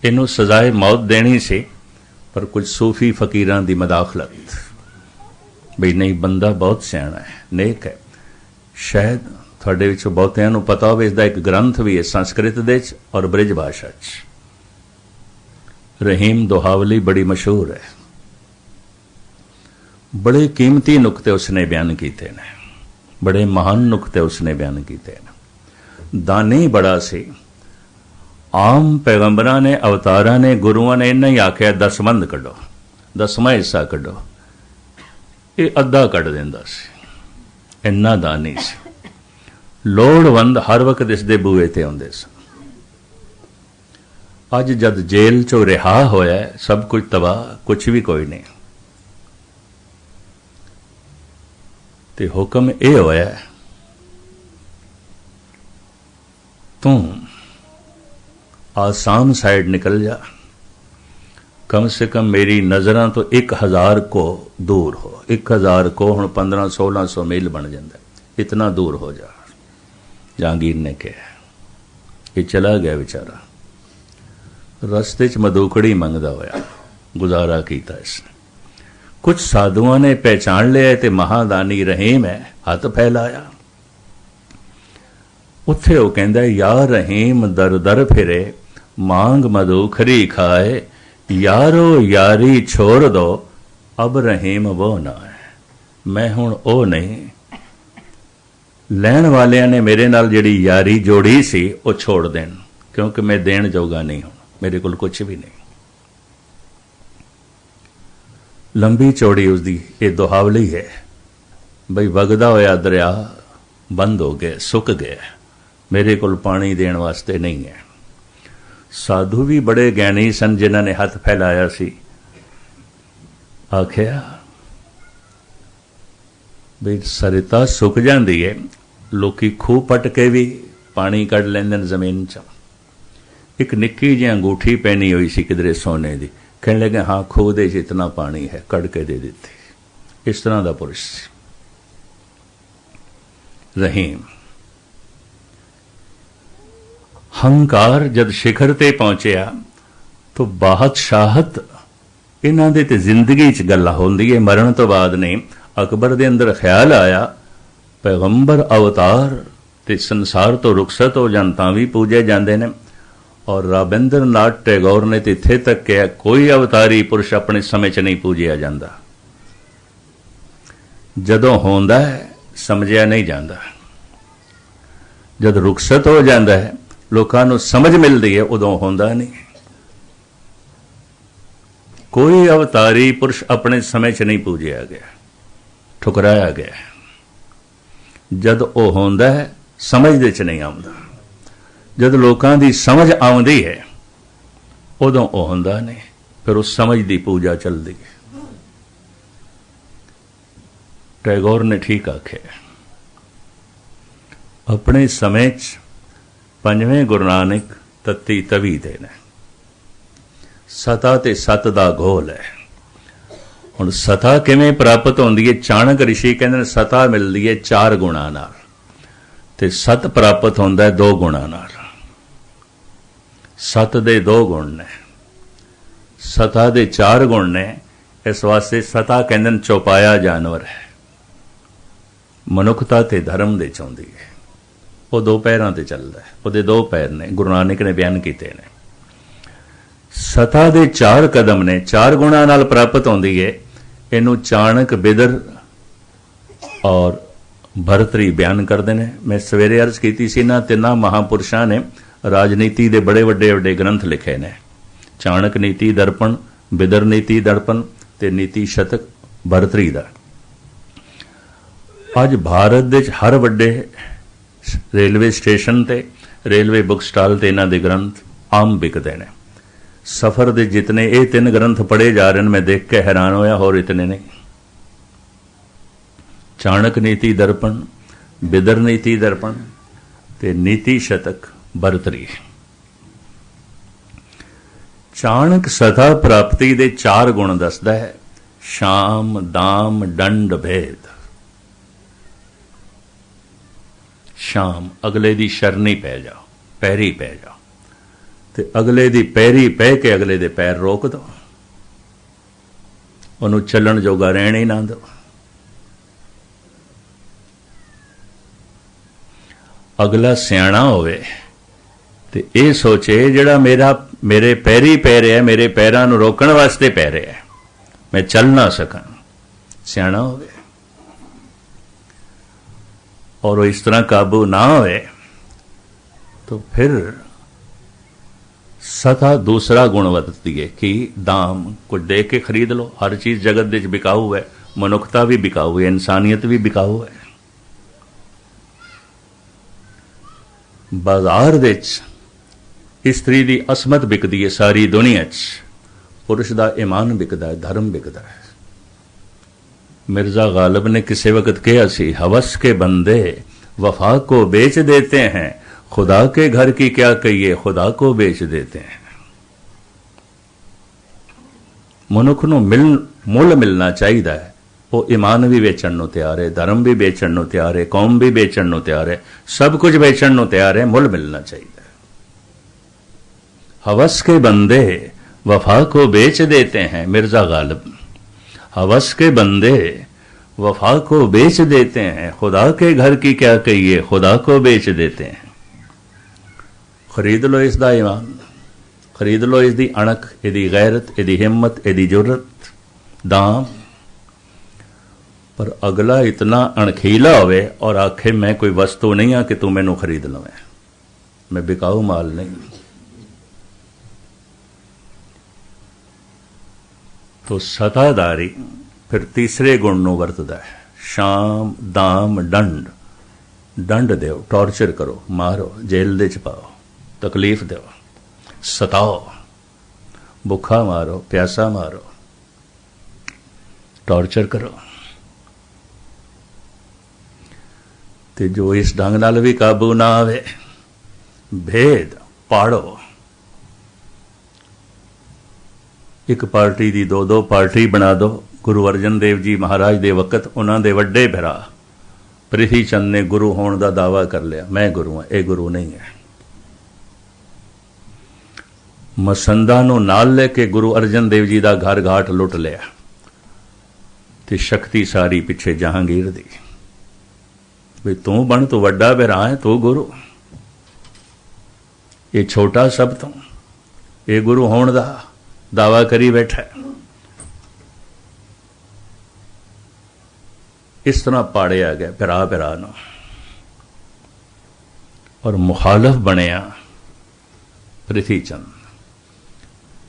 इनू सजाए मौत देनी सी, पर कुछ सूफी फकीरां दी मदाखलत, बई नहीं बंदा बहुत सियाणा है, नेक है। शायद थोड़े विचों बहुतियां नूं पता होवे इसदा एक ग्रंथ भी है संस्कृत दे च और ब्रिज भाषा च। रहीम दोहावली बड़ी मशहूर है। बड़े कीमती नुकते उसने बयान किए ने, बड़े महान नुकते उसने बयान किए ने। दानी बड़ा सी। आम पैगंबरां ने, अवतारां ने, गुरुआं ने इन्ना ही आख्या 10 बंद कढो, 10वां हिस्सा कढो, ये अद्धा कढ दिंदा सी। इन्ना दानी सी। लोड़वंद हर वक्त इसदे बूहे ते आउंदे सन। अज जद जेल चो रिहा होया, सब कुछ तबाह, कुछ भी कोई नहीं। ते हुक्म यह होया तू आसाम साइड निकल जा, कम से कम मेरी नज़रां तो 1000 को दूर हो। 1000 को हुण 1500-1600 मील बन जाता, इतना दूर हो जा। जहांगीर ने कहा। ये चला गया बेचारा, रस्ते च मदूकड़ी मंगदा होया गुजारा किया इसने। कुछ साधुओं ने पहचान लिया ते महादानी रहीम है, हाथ फैलाया। उत्थे वो कहंदा या रहीम दर दर फिरे, मांग मदूखरी खाए, यारो यारी छोड़ दो, अब रहीम वो ना है, मैं हुण ओ नहीं। लैण वालियां ने मेरे नाल जिहड़ी यारी जोड़ी सी वो छोड़ देन, क्योंकि मैं देण जोगा नहीं हूं, मेरे कोल कुछ भी नहीं। लंबी चौड़ी उसकी ये दोहावली है, बई वगदा होया दरिया बंद हो गया, सुक गया, मेरे कोल पानी देण वास्ते नहीं है। साधु भी बड़े ज्ञानी सन, जिन्होंने हाथ फैलाया सी। आखिया बई सरिता सुक जाती है, लोकी खूह पट के भी पानी कढ़ लेंदे जमीन च। एक निक्की जी अंगूठी पहनी हुई सी किधरे सोने की, कहने लगे हाँ खूह दे इतना पानी है, कड़ के दे देती। इस तरह का पुरुष रहीम। हंकार जद शिखर ते पहुंचया तो बादशाहत इन्हां दे ते जिंदगी च गल होंदी है, मरण तो बाद नहीं। अकबर दे अंदर ख्याल आया पैगंबर अवतार ते संसार तो रुखसत हो जान तां भी पूजे जाते हैं। और रविंद्र नाथ टैगोर ने तो इत्थे तक कहा कोई अवतारी पुरुष अपने समय च नहीं पूजिया जाता, जदों होंदा है समझिया नहीं जाता, जद रुखसत हो जाता है लोगों को समझ मिलती है उदों होंदा नहीं। कोई अवतारी पुरुष अपने समय च नहीं पूजिया गया, ठुकराया गया। जद वो होंदा है समझ दे च नहीं आउंदा, जद लोगों की समझ आउंदी है उदों वो होंदा नहीं, फिर उस समझ की पूजा चलती है। टैगोर ने ठीक आख्या, अपने समय च पंजवें गुरु नानक तत्ती तवी दे ने, सता ते सत दा घोल है। हुण सता किवें प्राप्त होंदी है? चाणक ऋषि कहंदे सता मिलदी है 4 गुणां नाल ते सत प्राप्त होंदा है 2 गुणां नाल। सत दे 2 गुण ने, सता दे 4 गुण ने। इस वास्ते सता कहंदे चौपाया जानवर है, मनुखता ते धर्म दे चाहुंदी है। वो 2 पैरां ते चलदा है, ਉਹਦੇ 2 पैर ने, गुरु नानक ने बयान कीते ने। सता दे 4 कदम ने, 4 गुणां नाल प्राप्त होंदी है। इनू चाणक, बिदर और भरतरी बयान करते हैं। मैं सवेरे अर्ज की सी, इन्हां तिन्हां महापुरुषां ने राजनीति के बड़े वड्डे वड्डे ग्रंथ लिखे ने। चाणक नीति दर्पण, बिदर नीति दर्पण ते नीति शतक भरतरी दा। अज भारत दे हर वड्डे रेलवे स्टेशन ते, रेलवे बुक स्टाल ते इन्हां दे ग्रंथ आम बिकते हैं। सफर दे जितने ये 3 ग्रंथ पढ़े जा रहे हैं, मैं देख के हैरान होया, होर इतने नहीं। चाणक नीति दर्पण, बिदर नीति दर्पण ते नीति शतक भरतरी। चाणक सता प्राप्ति दे 4 गुण दसदा है, शाम, दाम, दंड, भेद। शाम, अगले दी शरणी पै जाओ, पैरी पै जाओ, ते अगले दी पैरी पै के अगले दे पैर रोक दो, उन्हों चलन जोगा रहने ही ना दो। अगला सियाणा होवे ते ये सोचे जिहड़ा मेरे पैरी पै रहा है, मेरे पैरां नूं रोकण वास्ते पै रहा है, मैं चल ना सकां, सियाणा होवे। और वो इस तरह काबू ना होए तो फिर सता दूसरा गुण वरतती है कि दाम, कुछ दे के खरीद लो। हर चीज जगत दे बिकाऊ है, मनुखता भी बिकाऊ है, इंसानियत भी बिकाऊ है। बाजार दे स्त्री दी असमत बिकदी है सारी दुनिया च, पुरुष दा ईमान बिकदा है, धर्म बिकदा है। मिर्जा गालिब ने किसी वक्त कहा सी, हवस के बंदे वफा को बेच देते हैं, खुदा के घर की क्या कहिए, खुदा को बेच देते हैं। मनुख नूं मुल मिलना चाहिए है। वो ईमान भी बेचण नूं तैयार है, धर्म भी बेचण नूं तैयार है, कौम भी बेचण नूं तैयार है, सब कुछ बेचण नूं तैयार है। मुल मिलना चाहिए। हवस के बंदे वफा को बेच देते हैं, मिर्जा गालिब। हवस के बंदे वफा को बेच देते हैं, खुदा के घर की क्या कहिए, खुदा को बेच देते हैं। खरीद लो इसदा ईमान, खरीद लो इसदी अणक, इहदी गैरत, इहदी हिम्मत, इहदी जुर्रत, दाम। पर अगला इतना अणखीला होवे और आखे मैं कोई वस्तु नहीं हाँ कि तू मैनू खरीद लवें, मैं बिकाऊ माल नहीं। तो सताधारी फिर तीसरे गुण नूं वरतदा है, शाम, दाम, दंड। दंड दो, टॉर्चर करो, मारो, जेल दे च पाओ, तकलीफ दो, सताओ, भुखा मारो, प्यासा मारो, टॉर्चर करो। ते जो इस ढंग नाल भी काबू ना आवे, भेद पाड़ो। एक पार्टी दी दो दो पार्टी बना दो। गुरु अर्जन देव जी महाराज दे वक्त उन्हां दे वड्डे भरा प्रिथी चंद ने गुरु होने का दावा कर लिया, मैं गुरु हाँ, ये गुरु नहीं है। मसंदा नूं नाल लेके गुरु अर्जन देव जी का घर घाट लुट लिया ते शक्ति सारी पिछे जहांगीर दी। भी तू बन, तू वड्डा भरा है, तू गुरु, ये छोटा सब तो ये गुरु होने का दावा करी बैठा है। इस तरह पाड़िया गया भरा भरा नूं और मुखालफ बनया प्रिथी चंद।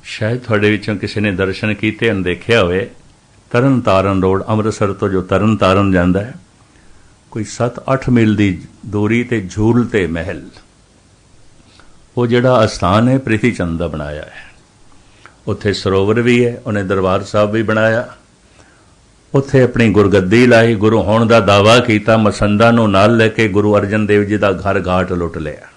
शायद थोड़े विचों किसी ने दर्शन किए हैं, देखा होवे तरन तारण रोड अमृतसर तो जो तरन तारण जाता है, कोई 7-8 मील की दूरी ते झूल ते महल, वो जिहड़ा अस्थान है प्रिथी चंद का बनाया है। उत्थे सरोवर भी है, उन्हें दरबार साहब भी बनाया, उत्थे अपनी गुरगद्दी लाई, गुरु होने का दावा किया, मसंदा नूं नाल लेके गुरु अर्जन देव जी का घर घाट लुट लिया,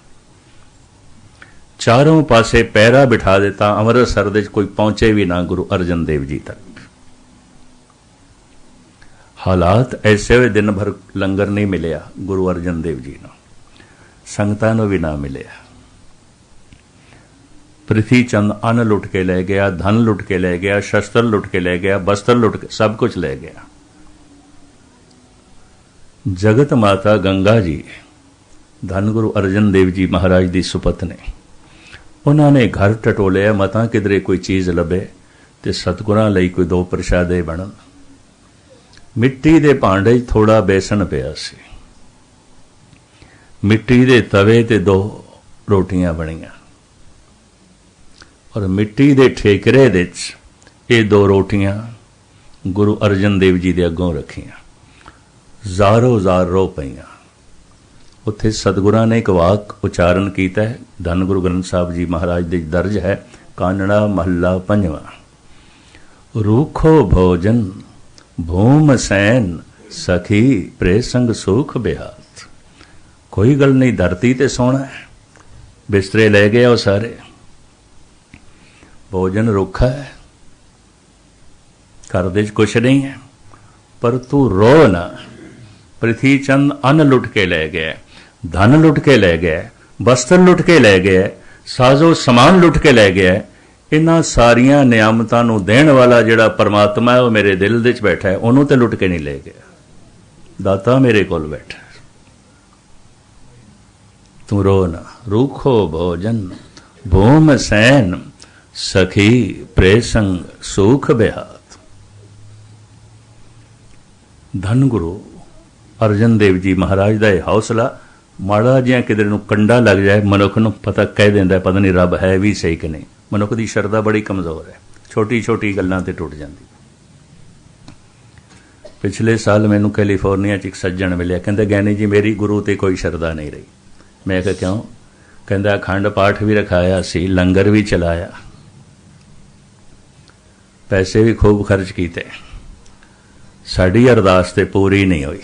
चारों पासे पैरा बिठा दिता, अमृतसर दे कोई पहुंचे भी ना गुरु अर्जन देव जी तक। हालात ऐसे हुए, दिन भर लंगर नहीं मिलिया गुरु अर्जन देव जी नूं, संगतां नूं भी ना मिलिया। प्रिथी चंद अन्न लुट के ले गया, धन लुट के ले गया, शस्त्र लुट के ले गया, वस्त्र लुट के, सब कुछ ले गया। जगत माता गंगा जी धन गुरु अर्जन देव जी महाराज की सुपत्नी, उन्होंने घर टटोलिया, मतां किधरे कोई चीज़ लभे तो सतगुरां लई कोई 2 प्रशादे बनन। मिट्टी दे भांडे थोड़ा बेसन पिया सी, मिट्टी दे तवे ते 2 रोटियां बनियां और मिट्टी दे ठेकरे दे ये 2 रोटियां गुरु अर्जन देव जी दे अगों रखियां, ज़ारो ज़ार रो पईयां। उत्थे सतगुरां ने एक वाक उच्चारण किया है, धन गुरु ग्रंथ साहब जी महाराज दे दर्ज है, कानड़ा महला 5वां, रूखो भोजन भूम सैन सखी प्रेसंग सुख बेहात। कोई गल नहीं, धरती ते सोना है, बिस्तरे ले गए वो सारे, भोजन रुखा है, घर दे कुछ नहीं है, पर तू रो ना। प्रिथी चंद अन्न लुट के ले गए, धन लुट के ले गए, वस्त्र लुट के ले गए, साजो समान लुट के ले गए। इन्हां सारियां नियामतां नूं देण वाला जिहड़ा परमात्मा है, वो मेरे दिल दे च बैठा है, उहनूं ते लुट के नहीं ले गया। दाता मेरे कोल बैठा, तू रो ना। रूखो भोजन भूम सैन सखी प्रेसंग सुख बेहात। धन गुरु अर्जन देव जी महाराज का यह हौसला, माड़ा जिहा किधर नूं कंडा लग जाए मनुख नूं पता कह देंदा पता नहीं रब है भी सही कि नहीं। मनुख की शरधा बड़ी कमज़ोर है, छोटी छोटी गल्लां ते टुट जाती। पिछले साल मैनूं कैलीफोर्निया च एक सज्जण मिलिया, कहंदा ज्ञानी जी मेरी गुरु ते कोई शरधा नहीं रही। मैं कहा क्यों? कहंदा अखंड पाठ भी रखाया सी, लंगर भी चलाया, पैसे भी खूब खर्च किए, साड़ी अरदास ते पूरी नहीं हुई,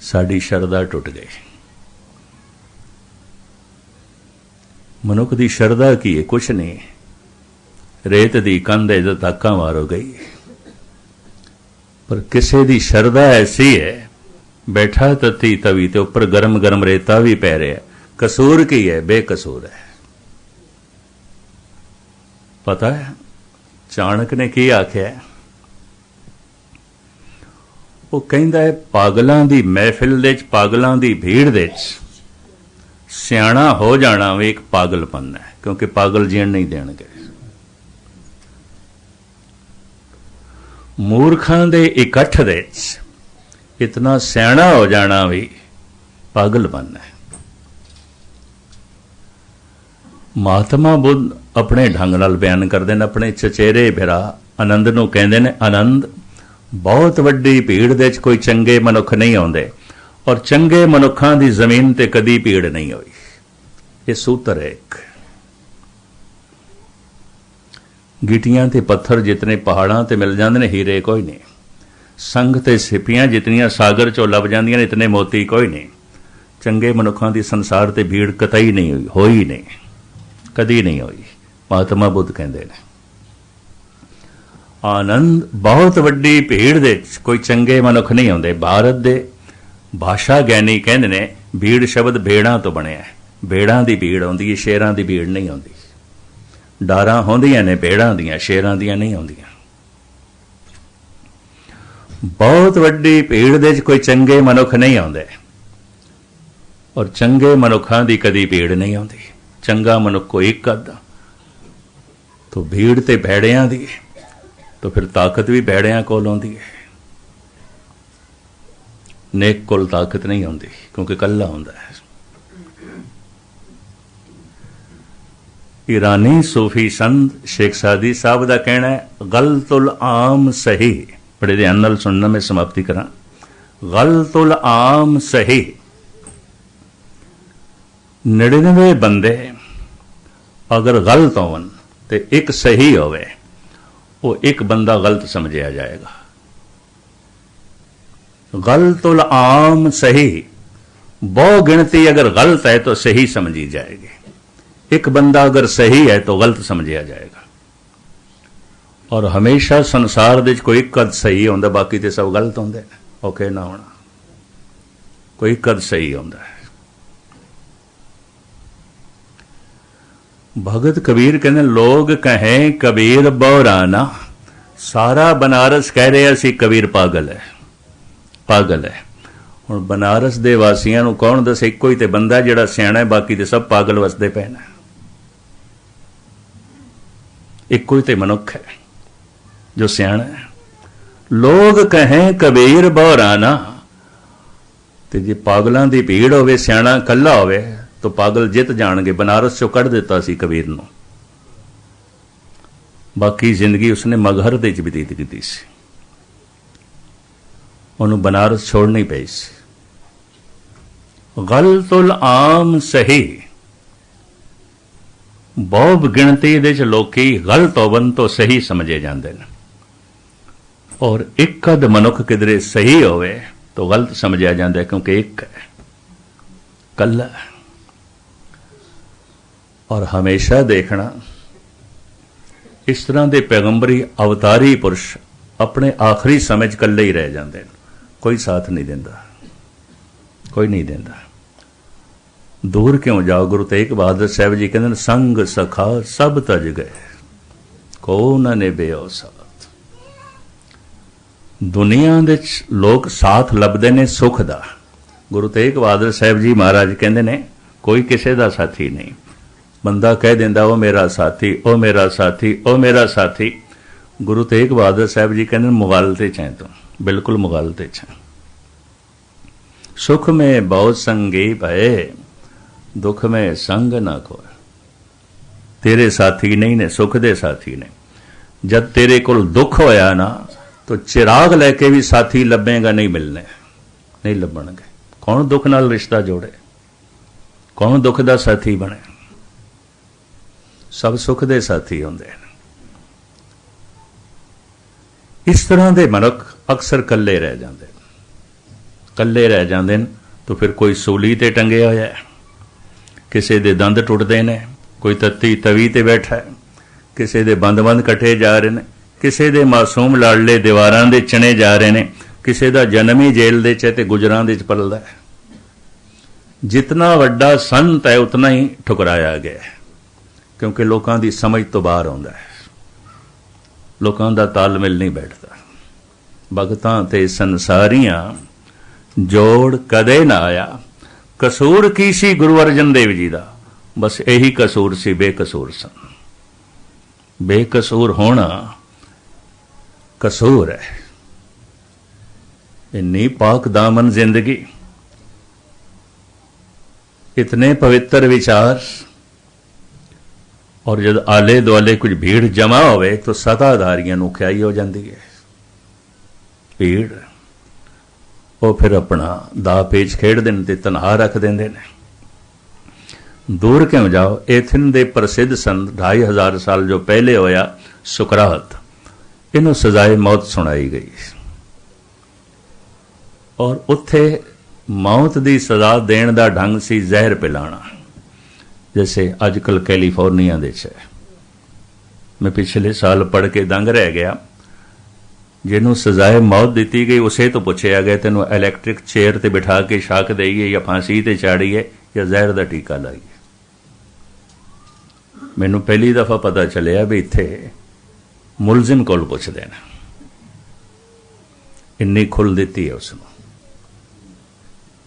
साड़ी शरधा टुट गई। मनुख की शरधा की है? कुछ नहीं, रेत दी कंध है ताका मारो गई। पर किसी की शरधा ऐसी है, बैठा तत्ती तवी ते उपर गरम गरम रेता भी पै रहा, कसूर की है? बेकसूर है। पता है चाणक ने की आख्या? वो कहंदा है पागलों की महफिल दे, पागलों की भीड़ दे सियाणा हो जाना भी एक पागलपन है, क्योंकि पागल जीण नहीं देणगे। मूर्खां दे इकट्ठ दे इतना सियाणा हो जाना भी पागलपन है। महात्मा बुद्ध अपने ढंग नाल बयान करते हैं, अपने चचेरे भिरा आनंद नूं कहंदे ने, आनंद बहुत वड्डी भीड़ दे कोई चंगे मनुख नहीं आउंदे, और चंगे मनुखां दी जमीन ते कदी भीड़ नहीं हुई। ये सूत्र है एक। गिटियां ते पत्थर जितने पहाड़ां ते मिल जांदे ने, हीरे कोई नहीं। संग ते सिपियां जितनियां सागर चों लभ जांदियां ने, इतने मोती कोई नहीं। चंगे मनुखां दी संसार ते भीड़ कतई नहीं हुई, होई नहीं, कदी नहीं हुई। महात्मा बुद्ध कहते हैं आनंद बहुत वड्डी भीड़ दे कोई चंगे मनुख नहीं आते। भारत दे भाषा ज्ञानी कहते ने भीड़ शब्द भेड़ां तो बनिया है। भेड़ां दी भीड़ आउंदी है, शेरां दी भीड़ नहीं आउंदी। डारां होंदियां ने भेड़ां दियां, शेरां दियां नहीं आउंदियां। बहुत वड्डी भीड़ दे कोई चंगे मनुख नहीं आउंदे और चंगे मनुखां दी कदी भीड़ नहीं आउंदी। चंगा मनुख कोई एक अद्धा। तो भीड़ ते भेड़ियां दी तो फिर ताकत भी भेड़ियां कोल आउंदी है। नेक कोल ताकत नहीं आउंदी क्योंकि कल्ला हुंदा है। ईरानी सूफी संत शेख सादी साहब का कहना है गलतुल आम सही। बड़े ध्यान नाल सुनना, मैं समाप्ति करा। गलतुल आम सही। 99 बंदे अगर गलत होवन ते एक सही होवे, वो एक बंदा गलत समझिया जाएगा। गलतुल आम सही। बहु गिनती अगर गलत है तो सही समझी जाएगी। एक बंदा अगर सही है तो गलत समझिया जाएगा। और हमेशा संसार दे कोई कद सही होंदा, बाकी ते सब गलत होंदे। ओके ना होना, कोई कद सही होंदा है। भगत कबीर कहने लोग कहें कबीर बौराना। सारा बनारस कह रहे असी कबीर पागल है, पागल है। हुण बनारस दे वासियां नूं कौन दसे इक्को ही ते बंदा जिहड़ा सियाणा है, बाकी ते सब पागल वसदे पए ने। इक्को ही ते मनुख है जो सियाणा है। लोग कहें कबीर बौराना, ते जे पागलों की भीड़ होवे, सियाणा कल्ला होवे तो पागल जित जाणगे। बनारस चों कढ़ दिता सी कबीर नूं। बाकी जिंदगी उसने मगहर दे च बतीत कीती सी। उन्होंने बनारस छोड़नी पई सी। गलतुल आम सही। बहुत गिणती दे च लोकी गलत होवन तो सही समझे जाते हैं और एक अद मनुख किधरे सही होवे तो गलत समझा जाता है क्योंकि एक है, कल्ला है। और हमेशा देखना इस तरह के पैगंबरी अवतारी पुरुष अपने आखिरी समय च कल्ले ही रह जाते हैं। कोई साथ नहीं देता, कोई नहीं देता। दूर क्यों जाओ। गुरु तेग बहादुर साहब जी कहते संग सखा सब तज गए, को न निभ्यो साथ। दुनिया दे लोग साथ लभदे ने सुख दा। गुरु तेग बहादुर साहब जी महाराज कहते ने कोई किसी का साथी नहीं। बंदा कह देंदा ओ मेरा साथी, ओ मेरा साथी, ओ मेरा साथी। गुरु तेग बहादुर साहब जी कहते मुगालते चाहे तो बिल्कुल मुगालते चाहे। सुख में बहुत संगी भय, दुख में संग ना खोए। तेरे साथी नहीं ने, सुख दे साथी ने। जब तेरे को दुख होया ना तो चिराग लैके भी साथी लभेगा नहीं मिलने, नहीं लभणगे। कौन दुख नाल रिश्ता जोड़े, कौन दुख दा साथी बने। सब सुख दे साथी होंदे हैं। इस तरह के मनुख अक्सर कल्ले रह जाते, कल्ले रह जाते हैं। तो फिर कोई सूली ते टंगे होया है, किसी दे दंद टुटते ने, कोई तत्ती तवी ते बैठा है, किसी दे बंद बंद कटे जा रहे हैं, किसी दे मासूम लाडले दीवारां दे चने जा रहे हैं, किसी दा जन्म ही जेल दे च ते गुजरां दे च पलदा है। जितना वड्डा संत है उतना ही ठुकराया गया है क्योंकि लोगों की समझ तो बाहर आउंदा है। लोगों का तालमेल नहीं बैठता। भगतां ते संसारियां जोड़ कदे ना आया। कसूर की सी गुरु अर्जन देव जी का, बस यही कसूर सी बेकसूर सन। बेकसूर होना कसूर है। इन्नी पाक दामन जिंदगी, इतने पवित्र विचार, और जब आले दुआले कुछ भीड़ जमा होवे तो सताधारियां नूं ख्याई हो जाती है। भीड़ वो फिर अपना दा पेच खेड़ देन ते तनहा रख देंदे ने। दूर क्यों जाओ। एथन दे प्रसिद्ध संत 2500 साल जो पहले होया सुकरात, इन्हों सजाए मौत सुनाई गई और उत्थे मौत की सजा देने का ढंग सी जहर पिलाना, जैसे अजकल कैलीफोर्निया दे है मैं पिछले साल पढ़ के दंग रह गया। जिन्हों सजाए मौत दी गई उसे तो पूछया गया तेन इलैक्ट्रिक चेयर ते बिठा के शाक दईए या फांसी ते चाड़ीए या जहर का टीका लाइए। मैनू पहली दफा पता चलिया भी इत्थे मुलजिम कोल पुछदे ने, इन्नी खुल दी है उसनूं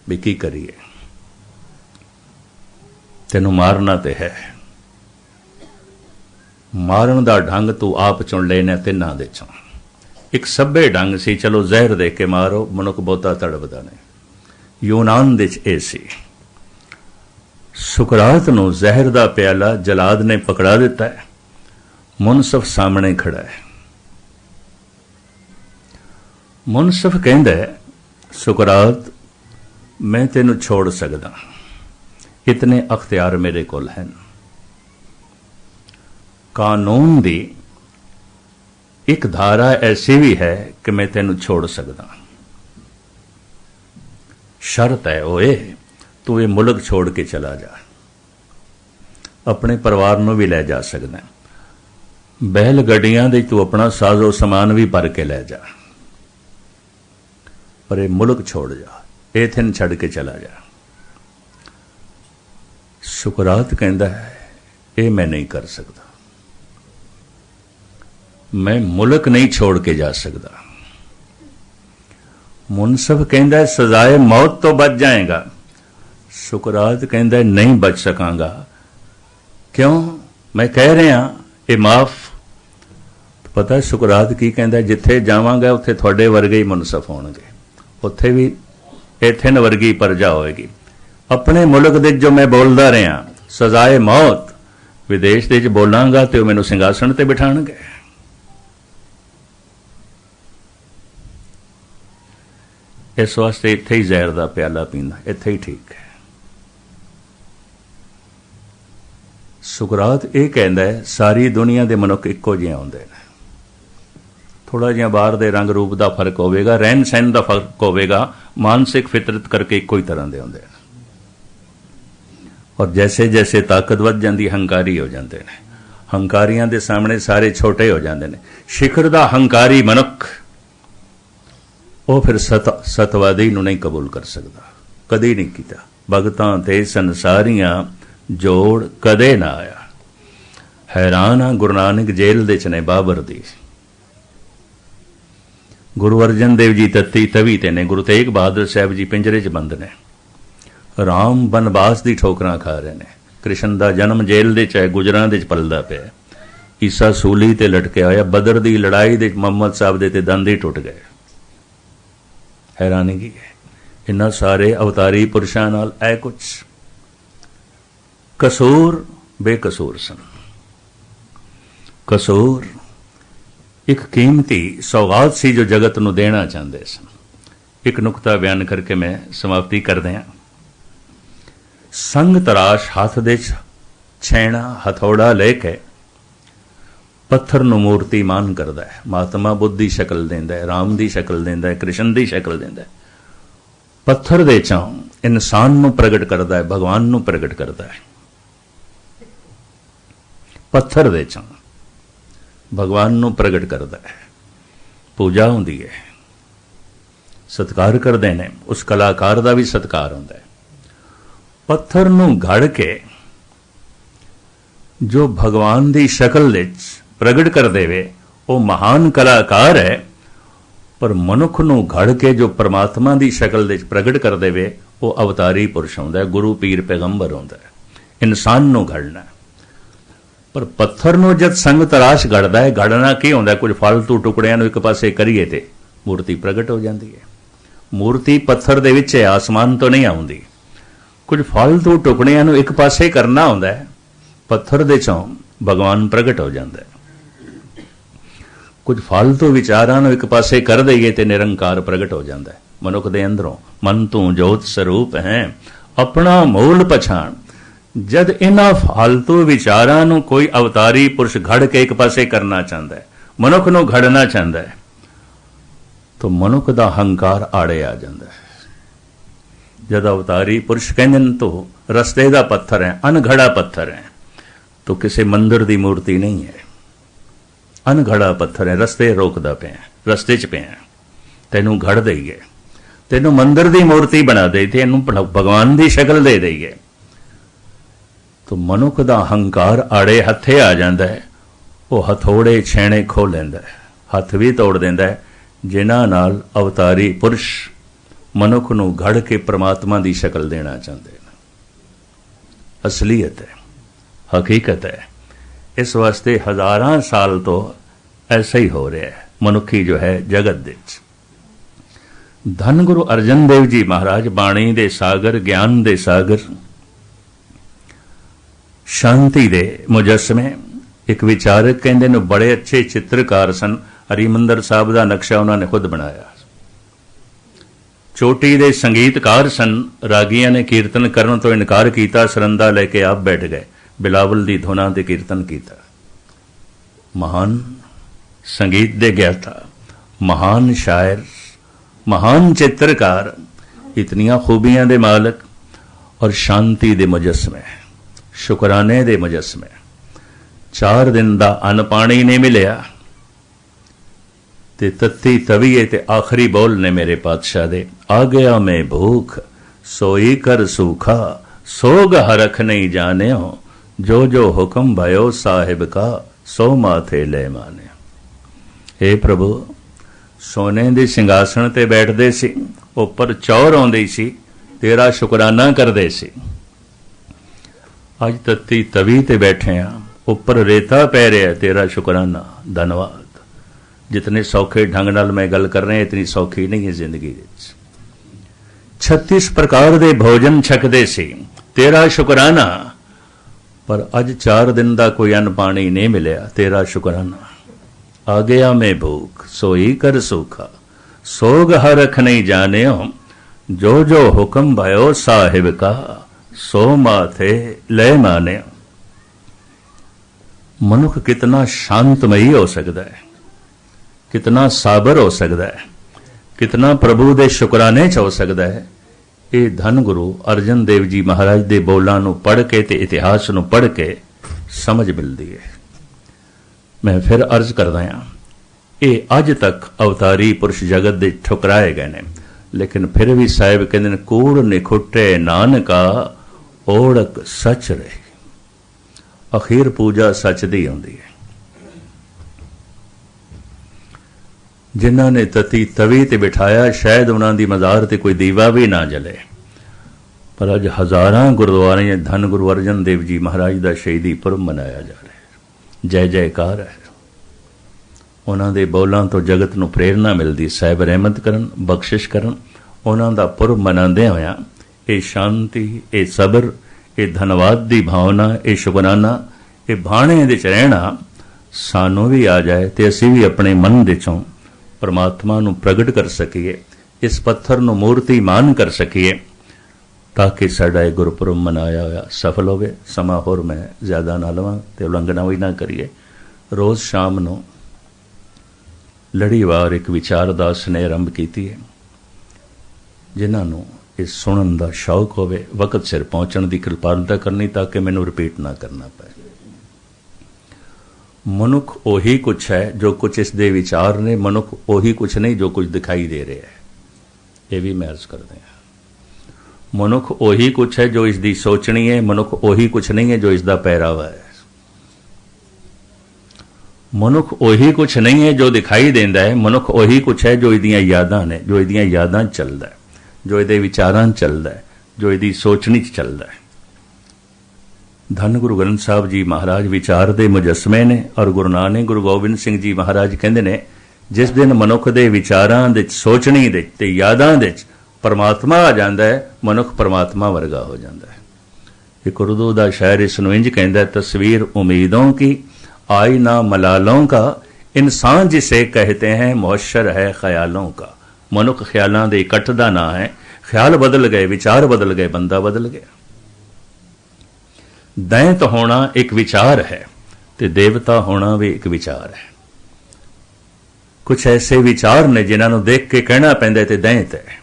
भी की करिए, तेनू मारना ते है, मारन दा ढंग तू आप चुन लेना तिन्हां दे चों। एक सभ्य ढंग सी चलो जहर दे के मारो, मनुख बहुता तड़पदा नहीं। यूनान दे च ए सी। सुकरात नूं जहर दा प्याला जलाद ने पकड़ा दिता है, मुनसफ सामने खड़ा है। मुनसफ कहंदा है सुकरात मैं तेनू छोड़ सकदा, इतने अख्तियार मेरे कोल हैं। कानून दी एक धारा ऐसी भी है कि मैं तेनू छोड़ सकदा, शर्त है ओए तू ये मुल्क छोड़ के चला जा, अपने परिवार नूं भी लै जा सकदा, बैल गड्डियां दे तू अपना साजो समान भी भर के लै जा, पर ये मुल्क छोड़ जा, एथन छड़ के चला जा। सुकरात कहंदा है ये मैं नहीं कर सकता, मैं मुल्क नहीं छोड़ के जा सकता। मुनसफ कहंदा है सजाए मौत तो बच जाएगा, सुकरात कहंदा है नहीं बच सकांगा। क्यों? मैं कह रहा ये माफ। पता है सुकरात की कहंदा, जिथे जावांगा उत्थे थोड़े वर्गे ही मुनसफ होणगे, उत्थे भी एथन वर्गी प्रजा होएगी। अपने मुल्क दे जो मैं बोलदा रहा सजाए मौत, विदेश दे च बोलांगा तो मैनू सिंघासन ते बिठाणगे। इस वास्ते इत्थे ही जहर दा प्याला पींदा, इत्थे ही ठीक है। सुकरात ये कहंदा है सारी दुनिया दे मनुख इक्को जिहे हुंदे ने, थोड़ा जिहा बाहर दे रंग रूप का फर्क होवेगा, रहन सहन का फर्क होवेगा, मानसिक फितरत करके इक्को ही तरह के होंदे ने। और जैसे जैसे ताकत वध जाती हंकारी हो जाते हैं, हंकारियों के सामने सारे छोटे हो जाते हैं। शिखर का हंकारी मनुख वो फिर सतवादी नूं नहीं कबूल कर सकता, कदी नहीं किया। भगतां ते संसारियां जोड़ कदे ना आया। हैरान आ गुरु नानक जेल दे च ने बाबर दी, गुरु अर्जन देव जी तत्ती तवी ते ने, गुरु तेग बहादुर साहब जी पिंजरे च बंद ने, राम बनवास दी ठोकरां खा रहे ने, कृष्ण दा जन्म जेल दे च गुजरां दे च पलदा पिया, ईसा सूली ते लटकिया होया, बदर दी लड़ाई दे मुहम्मद साहब दे ते दंद ही टुट गए। हैरानी की है इन्हां सारे अवतारी पुरुषां नाल ऐ कुछ कसूर बेकसूर सन। कसूर एक कीमती सौगात सी जो जगत नूं देना चाहते सन। एक नुकता बयान करके मैं समाप्ति कर दिया। संग तराश हाथ दे छैणा हथौड़ा लेके पत्थर नूं मूर्तिमान करदा है। महात्मा बुद्ध दी शक्ल देंदा है, राम दी शक्ल देंदा है, कृष्ण दी शक्ल देंदा है। पत्थर दे चों इंसान नूं प्रगट करदा है, भगवान नूं प्रगट करदा है। पत्थर दे चों भगवान नूं प्रगट करदा है। पूजा हुंदी है, सत्कार करदे ने, उस कलाकार दा भी सत्कार हुंदा है। पत्थर नूं घड़ के जो भगवान दी शक्ल दे प्रगट कर देवे वो महान कलाकार है, पर मनुख नूं घड़ के जो परमात्मा दी शक्ल दे प्रगट कर देवे वो अवतारी पुरुष हुंदा है, गुरु पीर पैगंबर हुंदा है। इंसान नूं घड़ना, पर पत्थर नूं जद संग तराश घड़दा है, घड़ना की हुंदा है? कुछ फालतू टुकड़ियां नूं एक पासे करिए ते मूर्ति प्रगट हो जाती है। मूर्ति पत्थर दे विच है, आसमान तो नहीं आउंदी। कुछ फालतू टुकड़ियां नूं एक पासे करना हुंदा है, पत्थर दे चों भगवान प्रगट हो जाता है। कुछ फालतू विचारां नूं एक पासे कर दईए ते निरंकार प्रगट हो जाता है। मनुख दे अंदरों मन तू जोत स्वरूप है, अपना मूल पछाण। जद इन्हां फालतू विचारां नूं कोई अवतारी पुरुष घड़ के एक पासे करना चाहता है, मनुख नूं घड़ना चाहता है, तो मनुख दा हंकार आड़े आ जाता है। जद अवतारी पुरुष कहंदे ने तो रस्ते दा पत्थर है, अनघड़ा पत्थर है, तो किसी मंदिर दी मूर्ति नहीं है। अनघड़ा पत्थर है, रस्ते रोकदा पे, रस्ते च पे, तेनू घड़ देईए, तेनू मंदिर की मूर्ति बना दे, तेनू भगवान की शक्ल दे देईए, तो मनुख का हंकार आड़े हथे आ जाता है। वो हथौड़े छेणे खो लेंदा है, हथ भी तोड़ देंदा है, जिन्हां नाल अवतारी पुरुष मनुख नूं घड़ के परमात्मा की शक्ल देना चाहते हैं। असलीयत है, हकीकत है। इस वास्ते हज़ारां साल तो ऐसा ही हो रहा है मनुखी जो है जगत दे। धन गुरु अर्जन देव जी महाराज बाणी दे सागर, ज्ञान दे सागर, शांति दे मुजस्मे। एक विचारक कहते ने बड़े अच्छे चित्रकार सन। हरिमंदर साहब का नक्शा उन्होंने खुद बनाया। चोटी दे संगीतकार सन। रागियां ने कीर्तन करने तो इनकार किया, सरंदा लेके आप बैठ गए, बिलावल दी धुना ते कीर्तन किया। महान संगीत दे ज्ञाता, महान शायर, महान चित्रकार, इतनियां खूबियां दे मालक और शांति दे मुजस्मे, शुकराने दे मुजस्मे। 4 दिन दा अन्न पानी नहीं मिलिया ते तत्ती तवीए ते आखिरी बोल ने मेरे पातशाह दे, आ गया मैं भूख सोई कर सूखा, सोग हरख नहीं जाने हो, जो जो हुक्म भयो साहिब का, सो माथे ले माने। हे प्रभु, सोने दे सिंघासन ते बैठदे सी, उपर चौर आउंदी सी, तेरा शुकराना करदे सी। अज तत्ती तवी ते बैठे आ, उपर रेता पै रहा, तेरा शुकराना, धन्यवाद। जितने सौखे ढंग नाल मैं गल कर रहा, इतनी सौखी नहीं है जिंदगी। 36 प्रकार दे भोजन छकदे सी, तेरा शुकराना। पर अज 4 दिन का कोई अन्न पानी नहीं मिलिया, तेरा शुकराना। आ गया मैं भूख सोई कर सूखा, सोग हरख नहीं जाने हो, जो जो हुक्म भयो साहिब का, सो माथे ले माने। मनुख कितना शांतमयी हो सकता है, कितना साबर हो सकता है, कितना प्रभु दे शुकराने च हो सकता है। ये धन गुरु अर्जन देव जी महाराज दे बोलां नूं पढ़ के ते इतिहास नूं पढ़ के समझ मिलती है। मैं फिर अर्ज करदा हां, ये अज तक अवतारी पुरुष जगत दे ठुकराए गए ने, लेकिन फिर भी साहिब कहंदे ने, कूड़ निखुटे नानका ओढ़क सच रहे। अखीर पूजा सच दी आउंदी है। जिन्हां ने तती तवी ते बिठाया, शायद उन्हां दी मज़ार ते कोई दीवा भी ना जले, पर अज हज़ारां गुरुद्वारे धन गुरु अर्जन देव जी महाराज का शहीदी पुरब मनाया जा रहा है। जय जयकार है। उन्हां दे बोलां तो जगत नूं प्रेरणा मिलदी, साहिब रहमत करन, बख्शिश करन। उन्हां दा पुरब मनांदे होया ये शांति, ये सबर, ये धन्यवाद दी भावना, ये शुकराना, ये भाणे दे च रहना सानू भी आ जाए ते असीं भी अपने मन दे चों परमात्मा नूं प्रगट कर सकीए, इस पत्थर नूं मूर्तिमान कर सकीए, ताकि साडा ये गुरपुरब मनाया होया सफल होवे। समा होर मैं ज़्यादा ना लवां ते उलंघना भी ना करिए। रोज़ शाम नूं लड़ीवार एक विचार दा स्नेह आरंभ कीती है। जिन्हां नूं इस सुनन दा शौक होवे, वक्त सिर पहुंचण दी कृपालता करनी, ताकि मैनूं रिपीट ना करना पए। मनुख ओही कुछ है जो कुछ इस दे विचार ने, मनुख ओही कुछ नहीं जो कुछ दिखाई दे रहा है। ये भी मैं अर्ज कर दें, मनुख ओही कुछ है जो इसकी सोचनी है, मनुख ओही कुछ नहीं है जो इसका पहरावा है। मनुख ओही कुछ नहीं है जो दिखाई देंदा है, मनुख ओही कुछ है जो इहदियां यादां ने, जो इहदियां यादां चलदा है, जो इहदे विचारां चलदा है, जो इहदी सोचनी च चलदा है। धन गुरु ग्रंथ साहब जी महाराज विचार दे मुजस्मे ने, और गुरु नानक गुरु गोबिंद सिंह जी महाराज कहंदे ने, जिस दिन मनुख दे विचारां दे, सोचनी दे ते यादां दे परमात्मा आ जाता है, मनुख परमात्मा वर्गा हो जाता है। एक उर्दू का शायर इसनूं इंज कहंदा है, तस्वीर उम्मीदों की आई ना मलालों का, इंसान जिसे कहते हैं मुहश्शर है ख्यालों का। मनुख ख्यालों के इकट्ठ का ना है, ख्याल बदल गए, विचार बदल गए, बंदा बदल गया। दैंत होना एक विचार है, ते देवता होना भी एक विचार है। कुछ ऐसे विचार ने जिन्होंने देख के कहना पैंदा ते दैंत है,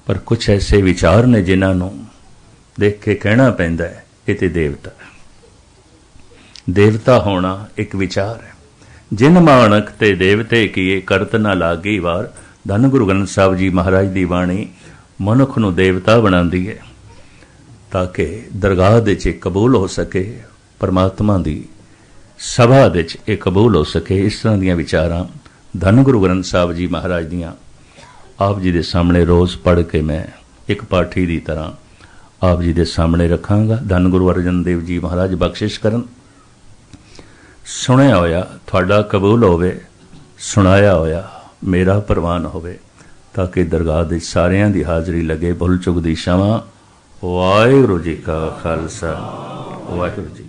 पर कुछ ऐसे विचार ने जिन्होंने देख के कहना पैंदा है ये ते देवता है। देवता होना एक विचार है। जिन माणक ते देवते किए करत ना लागी वार। धन गुरु ग्रंथ साहब जी महाराज की बाणी मनुख नूं देवता बनाती है ताकि दरगाह दे च कबूल हो सके, परमात्मा की सभा दे च कबूल हो सके। इस तरह दीयां विचारां धन गुरु ग्रंथ साहब जी महाराज दियां आप जी दे सामने रोज़ पढ़ के मैं एक पाठी की तरह आप जी दे सामने रखांगा। धन गुरु अर्जन देव जी महाराज बख्शिश करन। सुनिया होया तुहाडा कबूल होवे, सुनाया होया मेरा परवान होवे, ताकि दरगाह दे सारियां दी हाज़री लगे। भुल चुक दी क्षमा। वाहिगुरू जी का खालसा वाहिगुरू जी।